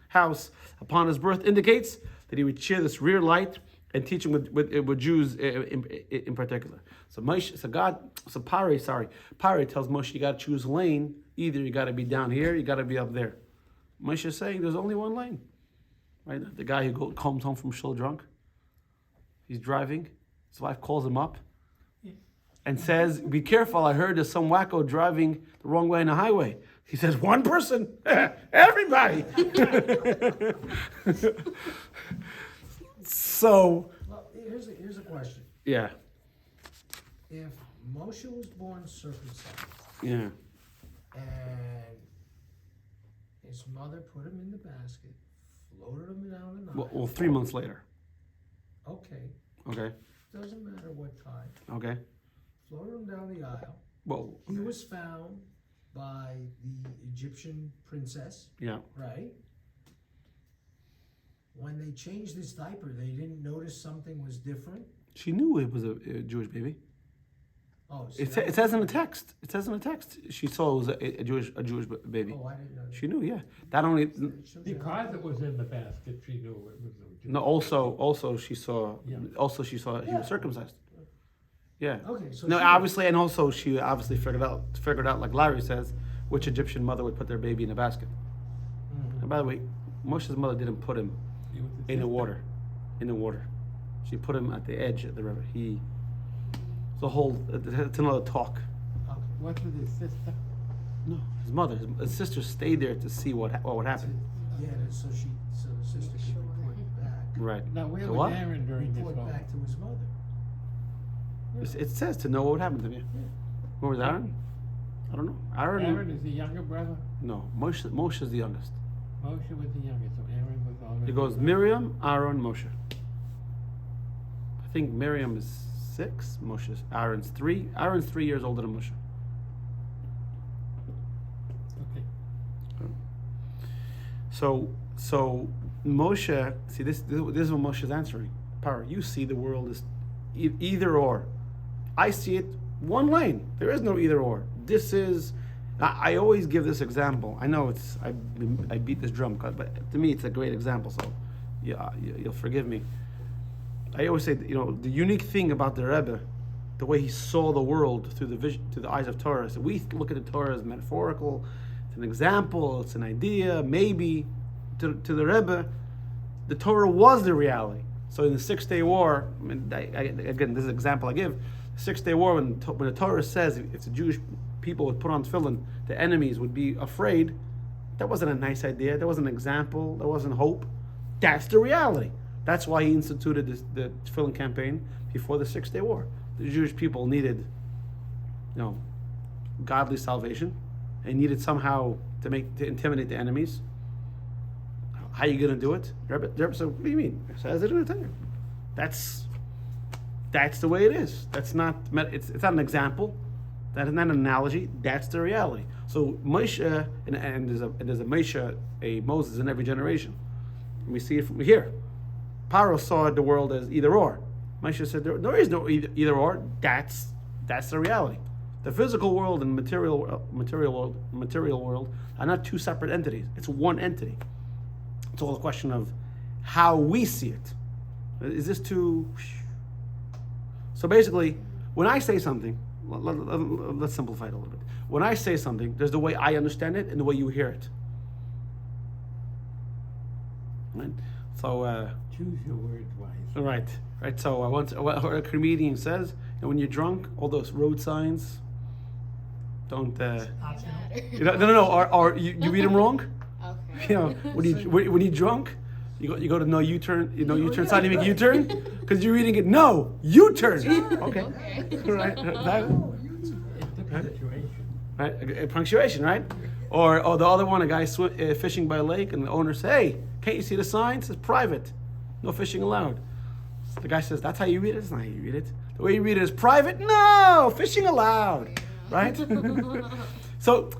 Speaker 1: house upon his birth indicates that he would share this rear light and teaching with Jews in particular. So Pharaoh tells Moshe, you got to choose a lane. Either you got to be down here, you got to be up there. Moshe is saying there's only one lane. Right? The guy who comes home from shul drunk, he's driving. His wife calls him up and says, "Be careful! I heard there's some wacko driving the wrong way on the highway." He says, "One person, everybody." So,
Speaker 4: Well, here's a question.
Speaker 1: Yeah.
Speaker 4: If Moshe was born circumcised
Speaker 1: Yeah.
Speaker 4: and his mother put him in the basket, floated him down the Nile.
Speaker 1: Well, 3 months later.
Speaker 4: Okay,
Speaker 1: Okay.
Speaker 4: doesn't matter what time.
Speaker 1: Okay.
Speaker 4: Floated him down the aisle.
Speaker 1: Well.
Speaker 4: He was found by the Egyptian princess,
Speaker 1: Yeah.
Speaker 4: right? When they changed his diaper, they didn't notice something was different.
Speaker 1: She knew it was a Jewish baby.
Speaker 4: Oh, so
Speaker 1: It,
Speaker 4: that
Speaker 1: it says in the text. It says in the text. She saw it was a Jewish baby.
Speaker 4: Oh, I didn't know that.
Speaker 1: She knew, yeah. That only.
Speaker 4: It shows you how-
Speaker 2: Because it was in the basket, she knew it was a Jew.
Speaker 1: No, also she saw.
Speaker 2: Yeah.
Speaker 1: Also she saw he
Speaker 4: Yeah.
Speaker 1: was circumcised. Yeah.
Speaker 4: Okay, so
Speaker 1: No,
Speaker 4: she-
Speaker 1: obviously, and also she obviously figured out like Larry says, which Egyptian mother would put their baby in a basket.
Speaker 4: Mhm.
Speaker 1: And by the way, Moshe's mother didn't put him
Speaker 2: He was a
Speaker 1: in the
Speaker 2: sister.
Speaker 1: water. In the water. She put him at the edge of the river. It's a whole. It's another talk.
Speaker 4: Okay.
Speaker 2: Wasn't his sister?
Speaker 1: No, his mother, his sister stayed there to see what would happen.
Speaker 4: Yeah, so the sister could report back.
Speaker 1: Right.
Speaker 2: Now, where
Speaker 1: So
Speaker 2: was
Speaker 1: what?
Speaker 2: Aaron during this
Speaker 4: Report
Speaker 2: whole?
Speaker 4: back to his mother.
Speaker 1: It says to know what would happen to me. Where was Aaron? I don't know.
Speaker 2: Aaron is the younger brother.
Speaker 1: No, Moshe's the youngest.
Speaker 2: Moshe was the youngest, so Aaron was already.
Speaker 1: It goes Miriam, Aaron, Moshe. I think Miriam is 6, Moshe's. Aaron's 3. Aaron's 3 years older than Moshe.
Speaker 2: Okay.
Speaker 1: So Moshe, see this is what Moshe's answering. Power, you see the world as either or. I see it one lane. There is no either or. This is. I always give this example. I know I beat this drum, but to me it's a great example. So, yeah, you'll forgive me. I always say, the unique thing about the Rebbe, the way he saw the world through the eyes of Torah. So we look at the Torah as metaphorical. It's an example. It's an idea. Maybe to the Rebbe, the Torah was the reality. So in the 6-Day War, I mean, again, this is an example I give. The 6-Day War, when the Torah says if the Jewish people would put on tefillin, the enemies would be afraid. That wasn't a nice idea. That wasn't an example. That wasn't hope. That's the reality. That's why he instituted the tefillin campaign before the 6-Day War. The Jewish people needed, godly salvation, and needed somehow to intimidate the enemies. How are you going to do it? The Rebbe said, "What do you mean?" It says it in the Torah. That's the way it is. It's not an example. That is not an analogy. That's the reality. So Moshe, and there's a Moshe, a Moses in every generation. And we see it from here. Pharaoh saw the world as either or. Moshe said there is no either or. That's the reality. The physical world and material world are not two separate entities. It's one entity. It's all a question of how we see it. Is this too? So basically, when I say something, let's simplify it a little bit. When I say something, there's the way I understand it and the way you hear it. Right? So.
Speaker 2: Choose your words wisely.
Speaker 1: Right. So once a comedian says, when you're drunk, all those road signs don't.
Speaker 5: Optional.
Speaker 1: No. Or you read them wrong.
Speaker 6: Okay.
Speaker 1: When you're drunk, you go to no U-turn. U-turn sign. You make a U-turn because you're reading it. No U-turn. Okay. Right. Right. Punctuation. Right. Or the other one, a guy fishing by a lake, and the owner says, "Hey, can't you see the sign? It says private, no fishing allowed." The guy says, "That's how you read it." That's not how you read it. The way you read it is private. No, fishing allowed. Right. So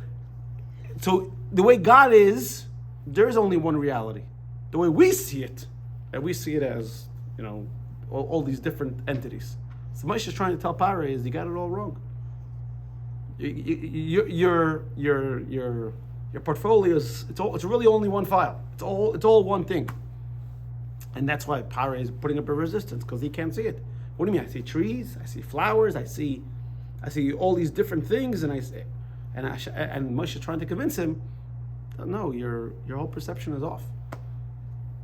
Speaker 1: the way God is, there is only one reality. The way we see it, and we see it as all these different entities. So Moshe is trying to tell Pharaoh is you got it all wrong. Your portfolio is it's really only one file. It's all one thing. And that's why Pharaoh is putting up a resistance because he can't see it. What do you mean? I see trees, I see flowers, I see all these different things, and Moshe is trying to convince him, no, your whole perception is off.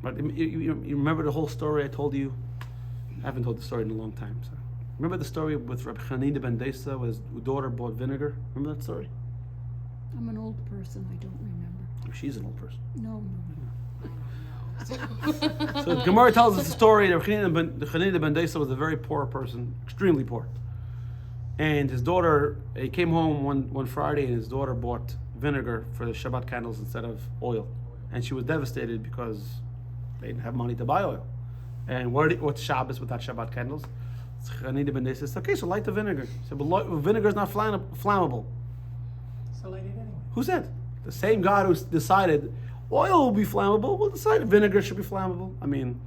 Speaker 1: But you remember the whole story I told you? I haven't told the story in a long time. So remember the story with Rabbi Hanina ben Desa, where his daughter bought vinegar? Remember that story?
Speaker 3: I'm an old person, I don't remember.
Speaker 1: Oh, she's an old person.
Speaker 3: No.
Speaker 1: So the Gemara tells us the story that Hanina ben Desa was a very poor person, extremely poor. And his daughter, he came home one Friday, and his daughter bought vinegar for the Shabbat candles instead of oil. And she was devastated because they didn't have money to buy oil. And what's Shabbos without Shabbat candles? Hanina ben Desa says, okay, so light the vinegar. He said, but vinegar is not flammable.
Speaker 5: So light it anyway.
Speaker 1: Who said? The same God who decided oil will be flammable will decide vinegar should be flammable. I mean,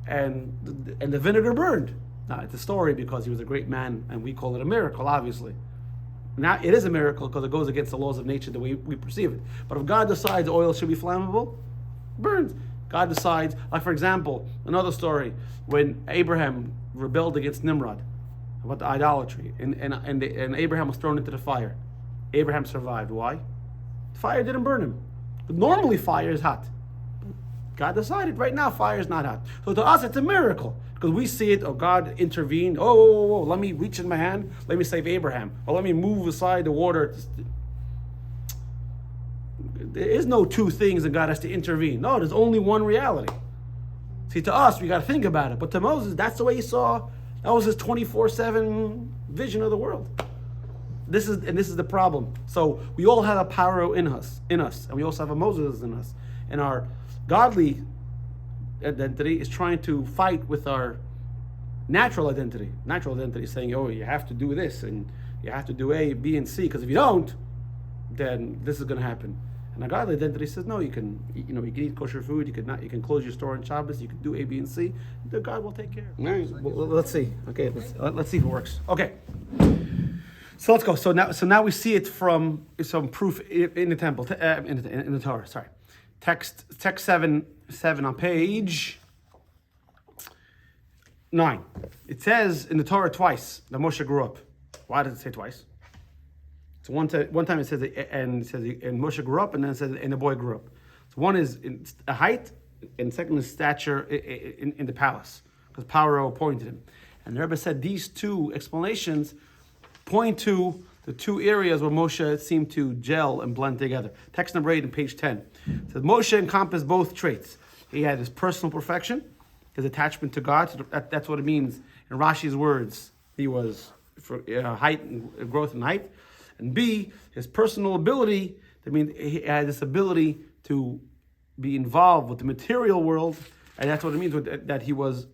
Speaker 1: and the vinegar burned. Now, it's a story because he was a great man, and we call it a miracle, obviously. Now, it is a miracle because it goes against the laws of nature the way we perceive it. But if God decides oil should be flammable, burns. God decides, like for example, another story, when Abraham rebelled against Nimrod about the idolatry, and Abraham was thrown into the fire. Abraham survived. Why? The fire didn't burn him. But normally fire is hot. God decided right now fire is not hot. So to us it's a miracle because we see it. Oh, God intervened. Oh, let me reach in my hand. Let me save Abraham. Or let me move aside the water. There is no two things that God has to intervene. No, there's only one reality. See, to us, we got to think about it. But to Moses, that's the way he saw. That was his 24/7 vision of the world. This is the problem. So we all have a Pharaoh in us, and we also have a Moses in us. And our godly identity is trying to fight with our natural identity. Natural identity is saying, oh, you have to do this, and you have to do A, B, and C, because if you don't, then this is going to happen. And our godly identity says, no, you can eat kosher food, you can close your store on Shabbos, you can do A, B, and C. Then God will take care. All right, well, let's see. Okay, let's see if it works. Okay. So let's go. So now we see it from some proof in the temple, in the Torah. Sorry, text 7 on page 9. It says in the Torah twice that Moshe grew up. Why does it say twice? So one time it says and Moshe grew up, and then it says and the boy grew up. So one is in a height, and second is stature in the palace, because Pharaoh appointed him. And the Rebbe said these two explanations point to the two areas where Moshe seemed to gel and blend together. Text number 8 on page 10. It says Moshe encompassed both traits. He had his personal perfection, his attachment to God. So that's what it means in Rashi's words. He was for height and growth in height. And B, his personal ability. That means he had this ability to be involved with the material world, and that's what it means that he was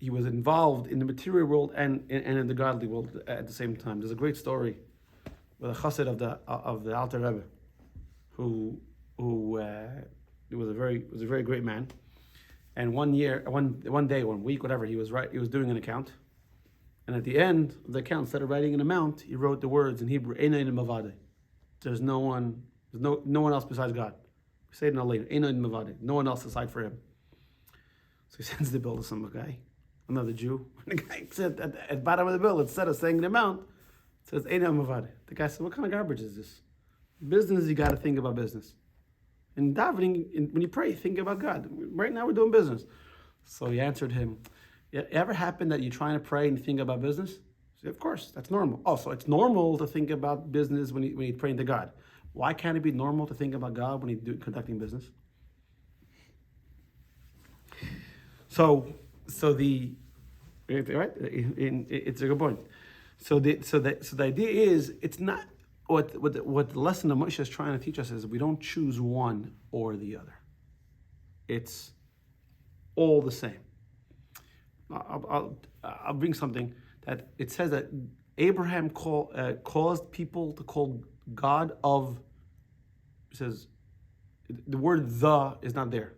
Speaker 1: involved in the material world and in the godly world at the same time. There's a great story with a chassid of the Alter Rebbe, who was a very great man. And one day, one week, whatever, he was doing an account, and at the end of the account, instead of writing an amount, he wrote the words in Hebrew: "Eino mavade." There's no one else besides God. We say it in Alei, "Eino mavade." No one else aside for him. So he sends the bill to some guy, another Jew. And the guy said at the bottom of the bill, instead of saying the amount, it says "Eino mavade." The guy said, "What kind of garbage is this? Business, you got to think about business. In davening, when you pray, think about God. Right now, we're doing business." So he answered him, "It ever happened that you're trying to pray and you think about business?" He said, "Of course, that's normal." Oh, so it's normal to think about business when you're praying to God. Why can't it be normal to think about God when you're conducting business? So the right, it's a good point. So the idea is, it's not what the lesson of Moshe is trying to teach us is we don't choose one or the other. It's all the same. I'll bring something that it says that Abraham caused people to call God of. It says the word "the" is not there.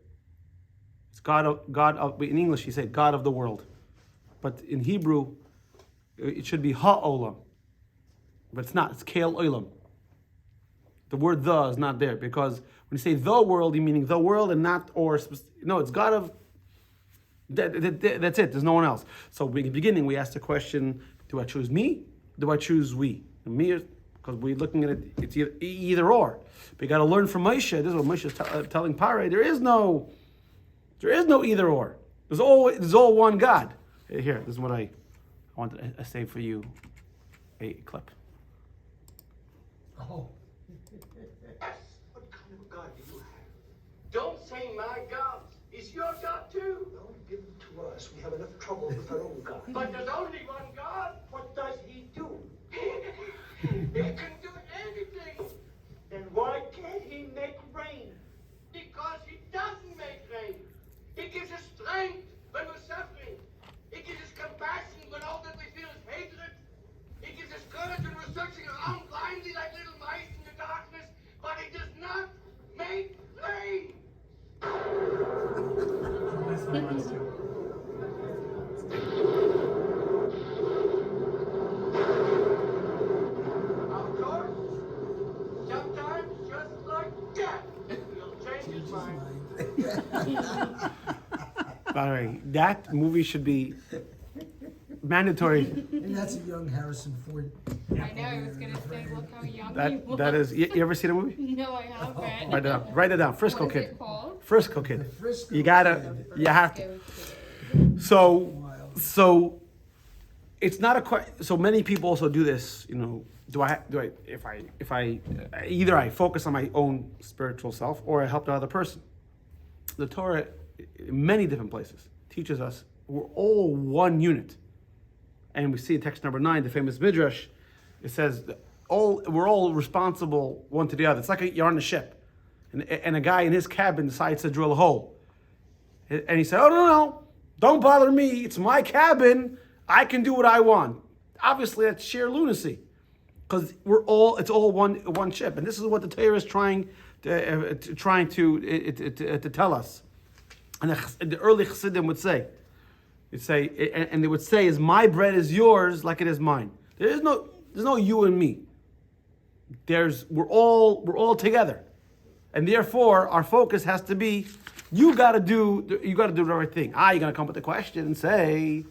Speaker 1: It's God of. In English, he said God of the world, but in Hebrew, it should be ha'olam, but it's not. It's keil olam. The word "the" is not there because when you say the world, you're meaning the world and not or. No, it's God of. That's it. There's no one else. So in the beginning, we asked the question: do I choose me? Do I choose we? And me, because we're looking at it. It's either or. But you got to learn from Moshe. This is what Moshe is telling Pharaoh. There is no either or. There's all one God. Here, this is what I wanted to save for you. A clip.
Speaker 4: Oh.
Speaker 7: What kind of a God do you have?
Speaker 8: Don't say my God. He's your God too.
Speaker 7: Don't give him to us. We have enough trouble with our own God.
Speaker 8: But there's only one God.
Speaker 7: What does he do?
Speaker 8: He can do anything.
Speaker 7: Then why can't he make rain?
Speaker 8: Because he doesn't make rain. He gives us strength when we're suffering. He gives us compassion when all that we feel is hatred. He gives us courage when we're searching around blindly like little mice in the darkness. But he does not make rain.
Speaker 5: That's he wants to.
Speaker 8: Of course, sometimes just like that, he'll change his mind.
Speaker 1: By the way, that movie should be mandatory.
Speaker 4: And that's a young Harrison Ford.
Speaker 6: I know, I was gonna say, look how young he was.
Speaker 1: That is. You ever seen the movie?
Speaker 6: No, I haven't.
Speaker 1: Write it down. Write it down. Frisco
Speaker 6: What is
Speaker 1: Kid.
Speaker 6: it called?
Speaker 1: Frisco Kid.
Speaker 4: Frisco
Speaker 1: You gotta.
Speaker 4: Kid.
Speaker 1: You have to.
Speaker 6: Okay.
Speaker 1: So it's not a question. So many people also do this. You know, if I either I focus on my own spiritual self or I help the other person. The Torah, in many different places, teaches us we're all one unit, and we see in text number 9, the famous midrash. It says that we're all responsible one to the other. It's like you're on a ship, and a guy in his cabin decides to drill a hole, and he said, "Oh no, don't bother me. It's my cabin. I can do what I want." Obviously, that's sheer lunacy, because it's all one ship, and this is what the Torah is trying to tell us. And the early Chassidim would say, and they would say, "Is my bread is yours, like it is mine." There's no you and me. We're all together, and therefore our focus has to be, you got to do the right thing. You're gonna come with the question and say,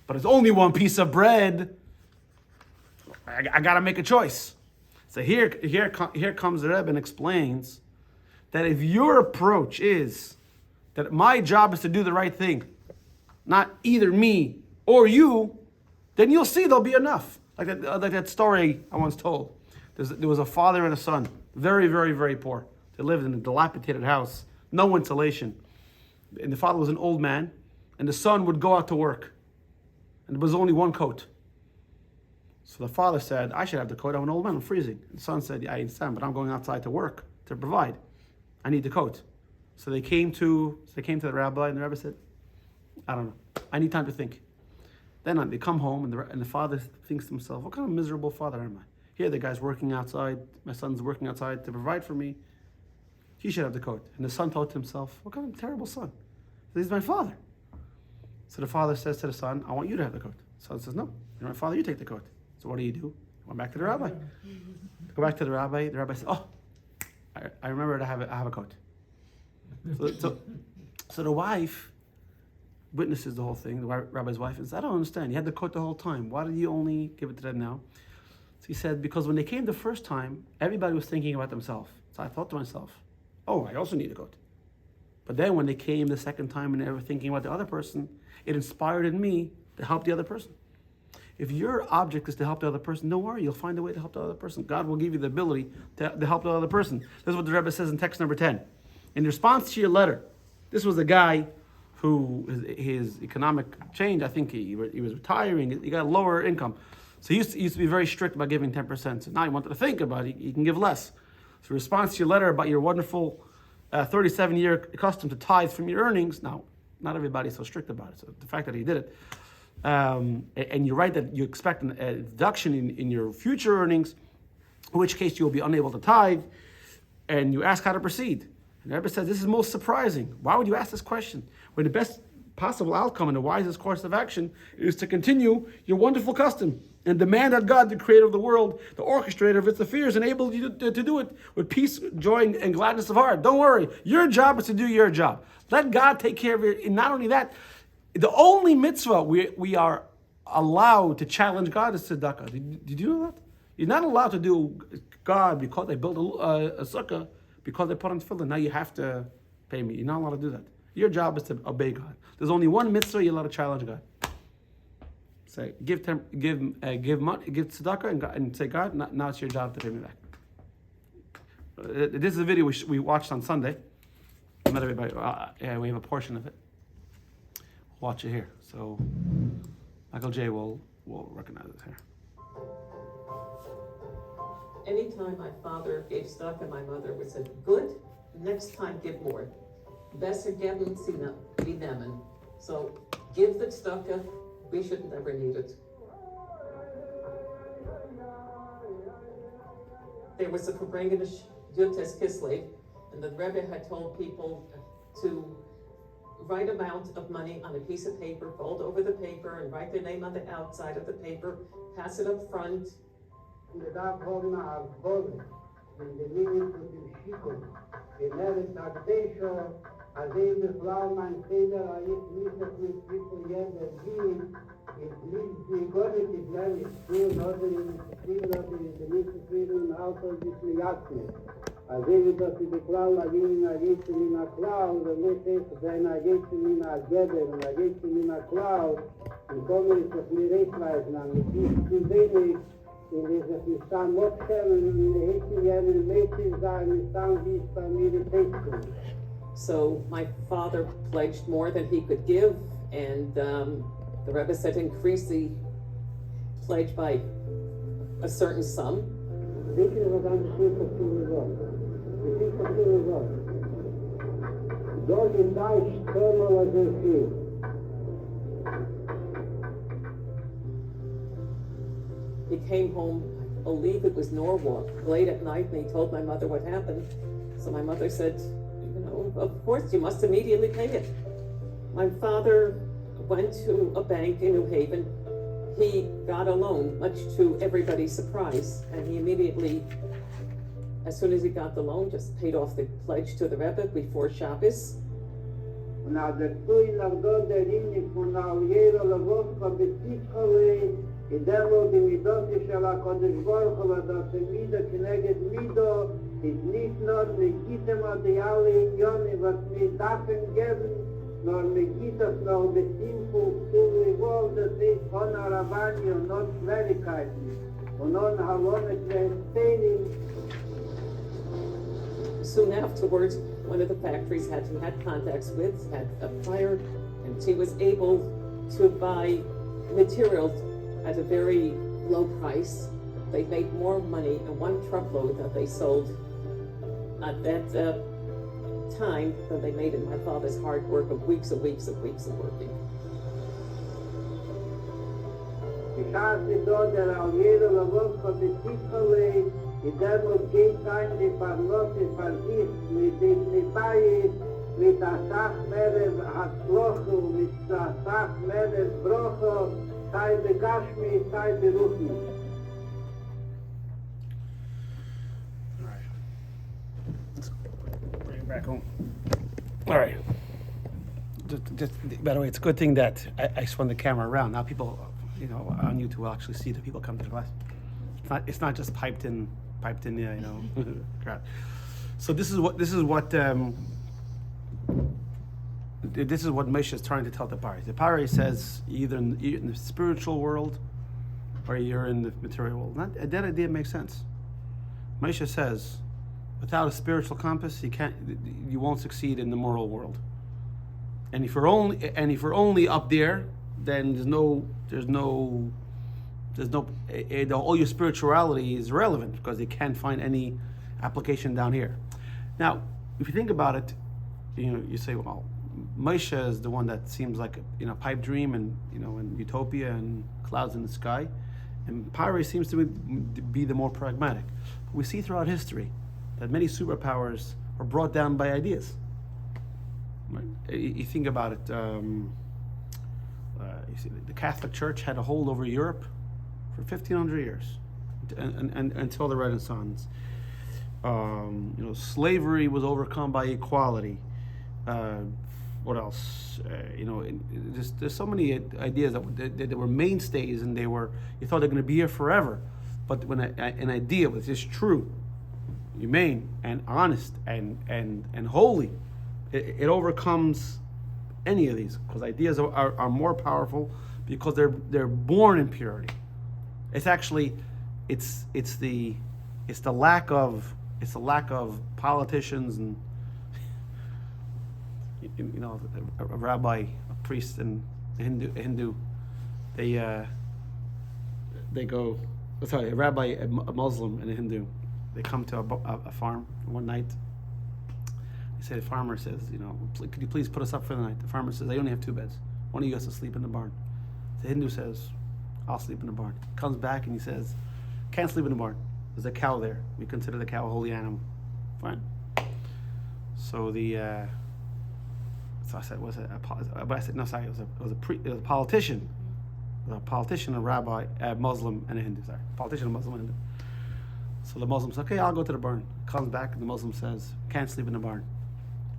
Speaker 1: "But it's only one piece of bread. I got to make a choice." So here comes the Rebbe and explains that if your approach is that my job is to do the right thing, not either me or you, then you'll see there'll be enough. Like that story I once told. There was a father and a son, very, very, very poor. They lived in a dilapidated house, no insulation. And the father was an old man, and the son would go out to work. And there was only one coat. So the father said, "I should have the coat. I'm an old man. I'm freezing." The son said, "Yeah, I understand, but I'm going outside to work to provide. I need the coat." So they came to the rabbi, and the rabbi said, "I don't know. I need time to think." Then they come home, and the father thinks to himself, "What kind of miserable father am I? Here the guy's working outside. My son's working outside to provide for me. He should have the coat." And the son thought to himself, "What kind of terrible son? He's my father." So the father says to the son, "I want you to have the coat." The son says, "No, you're my father. You take the coat." So what do? Went back to the rabbi. Go back to the rabbi. The rabbi said, "Oh, I remember I have a coat." So the wife witnesses the whole thing, the rabbi's wife, and says, "I don't understand. You had the coat the whole time. Why did you only give it to them now?" So he said, "Because when they came the first time, everybody was thinking about themselves. So I thought to myself, oh, I also need a coat. But then when they came the second time and they were thinking about the other person, it inspired in me to help the other person." If your object is to help the other person, don't worry, you'll find a way to help the other person. God will give you the ability to help the other person. This is what the Rebbe says in text number 10. In response to your letter, this was a guy who, his economic change, I think he was retiring, he got a lower income. So he used to be very strict about giving 10%. So now he wanted to think about it, he can give less. So in response to your letter about your wonderful 37-year custom to tithe from your earnings, now, not everybody's so strict about it. So the fact that he did it, and you write that you expect a deduction in your future earnings, in which case you'll be unable to tithe, and you ask how to proceed. And the Rebbe says, this is most surprising. Why would you ask this question? When the best possible outcome and the wisest course of action is to continue your wonderful custom and demand that God, the creator of the world, the orchestrator of its affairs, enable you to do it with peace, joy, and gladness of heart. Don't worry. Your job is to do your job. Let God take care of it. And not only that, the only mitzvah we are allowed to challenge God is tzedakah. Did you know that? You're not allowed to do God because they built a sukkah, because they put on tefillin. Now you have to pay me. You're not allowed to do that. Your job is to obey God. There's only one mitzvah you're allowed to challenge God. Say, give money, give tzedakah, and say, God, now it's your job to pay me back. This is a video we watched on Sunday. Not everybody. We have a portion of it. Watch it here. So Michael J will recognize it here.
Speaker 9: Anytime my father gave tzedakah, my mother would say, "Good, next time give more. Besser geben sie nehmen." So give the tzedakah, we should never need it. There was a Fabrengenes Yutes Kislev, and the Rebbe had told people to right amount of money on a piece of paper, fold over the paper and write their name on the outside of the paper, pass it up front.
Speaker 8: Und er darf haben eine Wolle, in der Linie von dem Schicken. In der Tagdesho, als die Frau mein Fehler, ist nicht das mit jeder Dien, ist nicht die Gott ist mehr nicht zufrieden, oder in zufrieden, oder in nicht zufrieden, auch so ist die Jagd. Als dass die Frau in einer Gäste in einer Klau, und nicht ist einer Gäste in einer Gäste, und einer Gäste in einer Klau, und kommen ist das mir recht weisen, und ist zu wenig, und ist das nicht dann abstellen, und hätten wir einen Mädchen sagen, ist dann wie es bei mir ist.
Speaker 9: So my father pledged more than he could give, and the Rebbe said increase the pledge by a certain sum.
Speaker 8: This is what I'm saying for two This is for two Dort in Deutsch, Firma was sehr viel.
Speaker 9: He came home, I believe it was Norwalk, late at night, and he told my mother what happened. So my mother said, you know, of course, you must immediately pay it. My father went to a bank in New Haven. He got a loan, much to everybody's surprise, and he immediately, as soon as he got the loan, just paid off the pledge to the Rebbe before Shabbos.
Speaker 8: Und als Tui nach dort der Linie von Aljera Lavoska Betikole, in der wo die Midote של הקודש ברוך הוא, dass Mido כנגד Mido, ist nicht nur Megitem an die alle Unione, was wir dürfen geben, nur Megitas noch bestimmung zu Rivol, das ist von Arabani und non Schwierigkeiten, und non Halonet Westpenin.
Speaker 9: Soon afterwards, one of the factories he had contacts with had a fire, and he was able to buy materials at a very low price. They made more money in one truckload that they sold at that time than they made in my father's hard work of weeks and weeks and weeks of working.
Speaker 8: Ich hatte dort der Aljera Lavoska Betikole, in der wo geht sein, die Parlotte vergisst, mit dem Nepais, mit der Sachmerev Hatzlochu, mit der Sachmerev Brocho, sei Begashmi, sei Beruchni.
Speaker 1: All right. Let's bring it back home. All right. Just, by the way, it's a good thing that I spun the camera around. Now people, you know, on YouTube will actually see the people come to the class. It's not just piped in, yeah, you know, crap. So this is what Moshe is trying to tell the Pari. The Pari says either in the spiritual world or you're in the material world. That idea makes sense. Moshe says, without a spiritual compass, you won't succeed in the moral world. And if you're only up there, then all your spirituality is irrelevant because they can't find any application down here. Now, if you think about it, you know, you say, well, Moshe is the one that seems like a pipe dream and and utopia and clouds in the sky, and Pari seems to be the more pragmatic. But we see throughout history that many superpowers are brought down by ideas. Right? You think about it. You see, the Catholic Church had a hold over Europe for 1,500 years, and until the Renaissance. Slavery was overcome by equality. What else? There's so many ideas that were mainstays, and you thought they're going to be here forever. But when an idea was just true, humane, and honest, and holy, it overcomes any of these, because ideas are more powerful because they're born in purity. It's actually it's the lack of politicians and a rabbi, a priest, and a Hindu. A rabbi, a Muslim, and a Hindu. They come to a farm one night. The farmer says, could you please put us up for the night? The farmer says, I only have 2 beds. One of you has to sleep in the barn. The Hindu says, I'll sleep in the barn. Comes back and he says, can't sleep in the barn. There's a cow there. We consider the cow a holy animal. Fine. So the So I said, was it but I said, no, sorry, it was a politician. It was a politician, a rabbi, a Muslim, and a Hindu. Sorry, politician, a Muslim, and a Hindu. So the Muslim says, okay, I'll go to the barn. Comes back, and the Muslim says, can't sleep in the barn.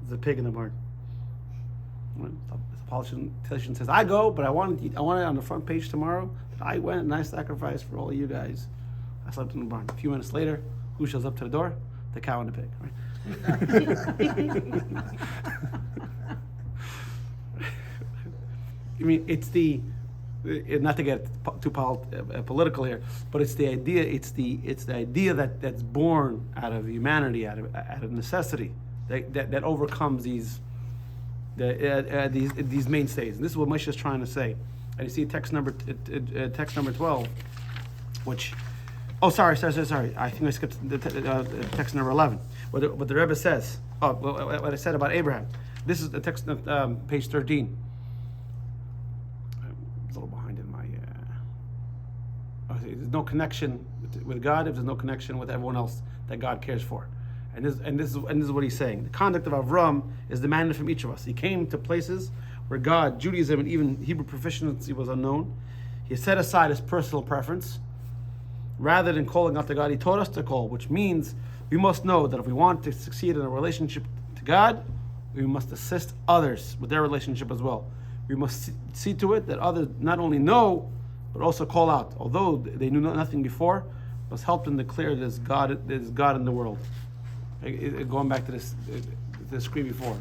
Speaker 1: There's a pig in the barn. Right? So the politician says, I go, but I want it on the front page tomorrow that I went and I sacrificed for all of you guys. I slept in the barn. A few minutes later, who shows up to the door? The cow and the pig. Right? I mean, it's not to get too political here, but it's the idea. It's the idea that's born out of humanity, out of necessity, that overcomes these mainstays. And this is what Moshe is trying to say. And you see text number 12, which, oh, sorry. I think I skipped the text number 11. What the Rebbe says. Oh, what I said about Abraham. This is the text of page 13. A little behind in my. There's no connection with God if there's no connection with everyone else that God cares for, and this is what he's saying. The conduct of Avram is demanded from each of us. He came to places where God, Judaism, and even Hebrew proficiency was unknown. He set aside his personal preference rather than calling out to God. He taught us to call, which means we must know that if we want to succeed in a relationship to God, we must assist others with their relationship as well. We must see to it that others not only know, but also call out. Although they knew nothing before, must help them declare there's God in the world. Going back to the screen before,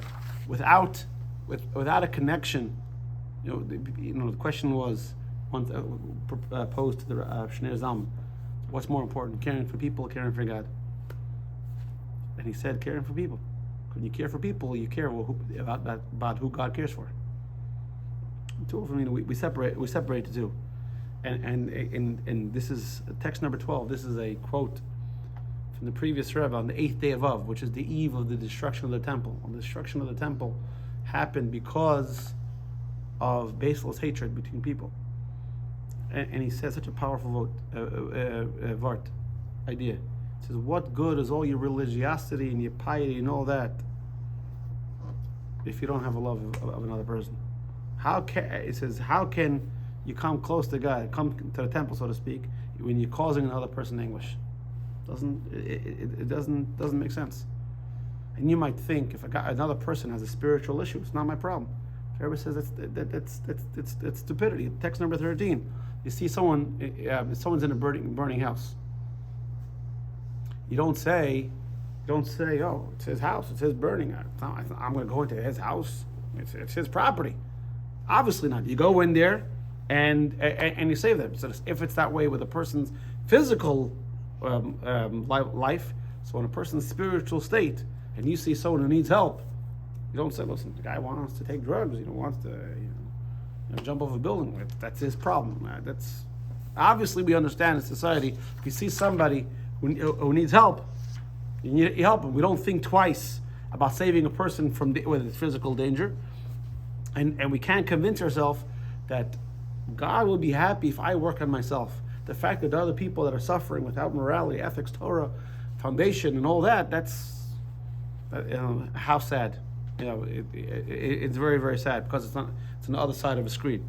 Speaker 1: without a connection, the question was posed to the Shneur Zalman, what's more important, caring for people or caring for God? And he said, caring for people. When you care for people, you care about who God cares for. Two of them, we separate the two, and this is text number 12. This is a quote from the previous Rebbe on the 8th day of Av, which is the eve of the destruction of the temple. And the destruction of the temple happened because of baseless hatred between people. And he says such a powerful idea. He says, what good is all your religiosity and your piety and all that if you don't have a love of another person? How can you come close to God, come to the temple, so to speak, when you're causing another person anguish? It doesn't make sense. And you might think, if another person has a spiritual issue, it's not my problem. Everybody says that's stupidity. Text number 13. You see someone's in a burning house. You don't say, oh, it's his house, it's his burning. I'm going to go into his house. It's his property. Obviously not. You go in there and you save them. So if it's that way with a person's physical life, so in a person's spiritual state, and you see someone who needs help, you don't say, listen, the guy wants to take drugs, wants to jump off a building. That's his problem. That's obviously, we understand in society, if you see somebody who needs help, you help him. We don't think twice about saving a person from with physical danger. And we can't convince ourselves that God will be happy if I work on myself. The fact that there are other people that are suffering without morality, ethics, Torah, foundation, and all that, that's how sad. It's very, very sad because it's on the other side of a screen.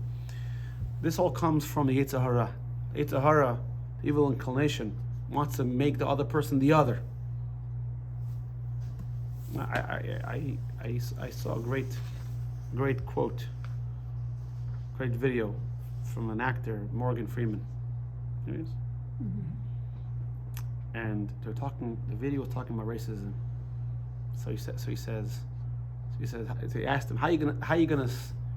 Speaker 1: This all comes from the Yetzer Hara. Yetzer Hara, the evil inclination, wants to make the other person the other. I saw a great quote, great video from an actor, Morgan Freeman. And they're talking. The video was talking about racism. So he asked him, how you gonna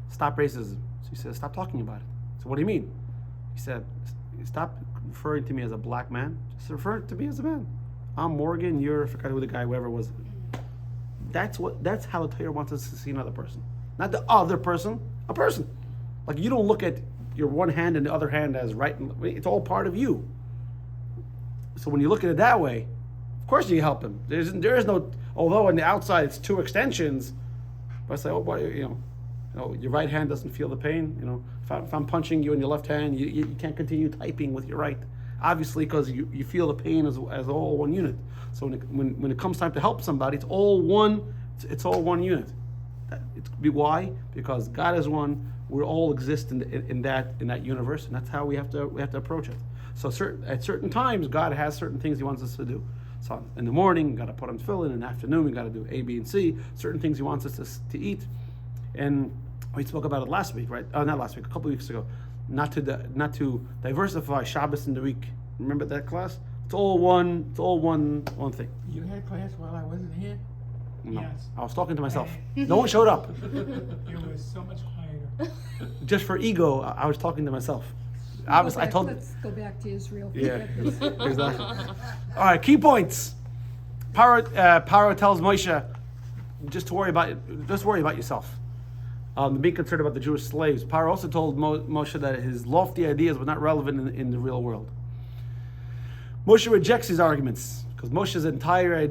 Speaker 1: stop racism? So he says, stop talking about it. So what do you mean? He said, stop referring to me as a black man. Just refer to me as a man. I'm Morgan. You're, I forgot who the guy, whoever was. That's how the Torah wants us to see another person. Not the other person, a person. Like, you don't look at your one hand and the other hand as right. It's all part of you. So when you look at it that way, of course you help him. There is no, although on the outside it's two extensions, but I say, oh boy, your right hand doesn't feel the pain. If I'm punching you in your left hand, you can't continue typing with your right. Obviously, because you feel the pain as all one unit. So when it comes time to help somebody, it's all one unit. Why? Because God is one. We all exist in that universe, and that's how we have to approach it. So at certain times, God has certain things He wants us to do. So in the morning, we got to put on tefillin. In the afternoon, we got to do A, B, and C. Certain things He wants us to eat, and we spoke about it last week, right? Not last week, a couple of weeks ago. Not to diversify Shabbos in the week. Remember that class? It's all one thing.
Speaker 2: You had class while I wasn't here?
Speaker 1: No,
Speaker 5: Yes.
Speaker 1: I was talking to myself. No one showed up.
Speaker 5: It was so much quieter.
Speaker 1: Just for ego, I was talking to myself. Obviously, I told.
Speaker 3: Let's go back to Israel.
Speaker 1: Yeah, exactly. All right, key points. Pharaoh tells Moshe, just worry about yourself. Being concerned about the Jewish slaves. Pharaoh also told Moshe that his lofty ideas were not relevant in the real world. Moshe rejects these arguments because Moshe's entire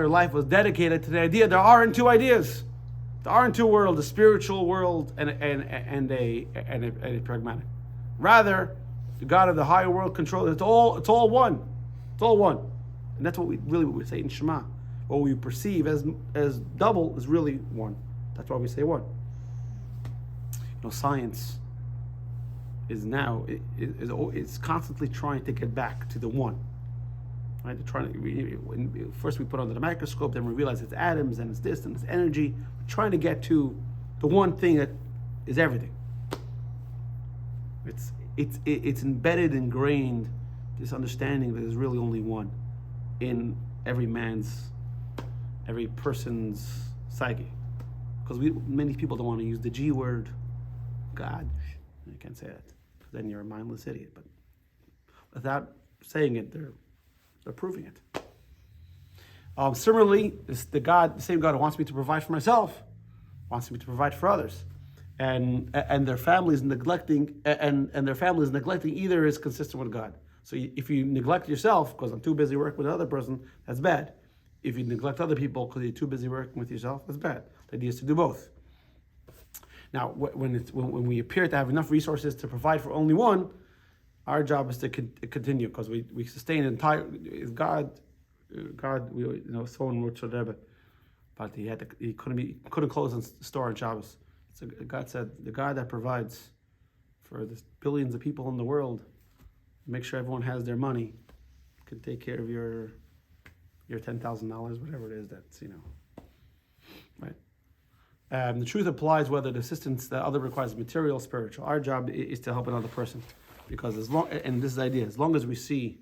Speaker 1: life was dedicated to the idea there aren't two ideas. There aren't two worlds: a spiritual world and a pragmatic. Rather, the God of the higher world controls. It's all one. It's all one, and that's what we say in Shema. What we perceive as double is really one. That's why we say one. Science is now it's constantly trying to get back to the one. Right? First we put under the microscope, then we realize it's atoms and it's this and it's energy. We're trying to get to the one thing that is everything. It's embedded, ingrained, this understanding that there's really only one in every person's psyche. Because many people don't want to use the G word, God. You can't say that, because then you're a mindless idiot. But without saying it, they're proving it. Similarly, the same God who wants me to provide for myself, wants me to provide for others, and their families neglecting either is consistent with God. So if you neglect yourself because I'm too busy working with another person, that's bad. If you neglect other people because you're too busy working with yourself, that's bad. The idea is to do both. Now, when we appear to have enough resources to provide for only one, our job is to continue because we sustain the entire. God, someone wrote to the Rebbe, but he couldn't close the store on Shabbos. So God said, the God that provides for the billions of people in the world, make sure everyone has their money, can take care of your $10,000, whatever it is that's, right? The truth applies whether the assistance that other requires material, spiritual. Our job is to help another person, because and this is the idea, as long as we see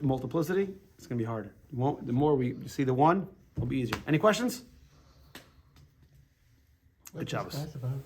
Speaker 1: multiplicity, it's going to be harder. The more we see the one, it'll be easier. Any questions? Good job.
Speaker 2: What's this class about?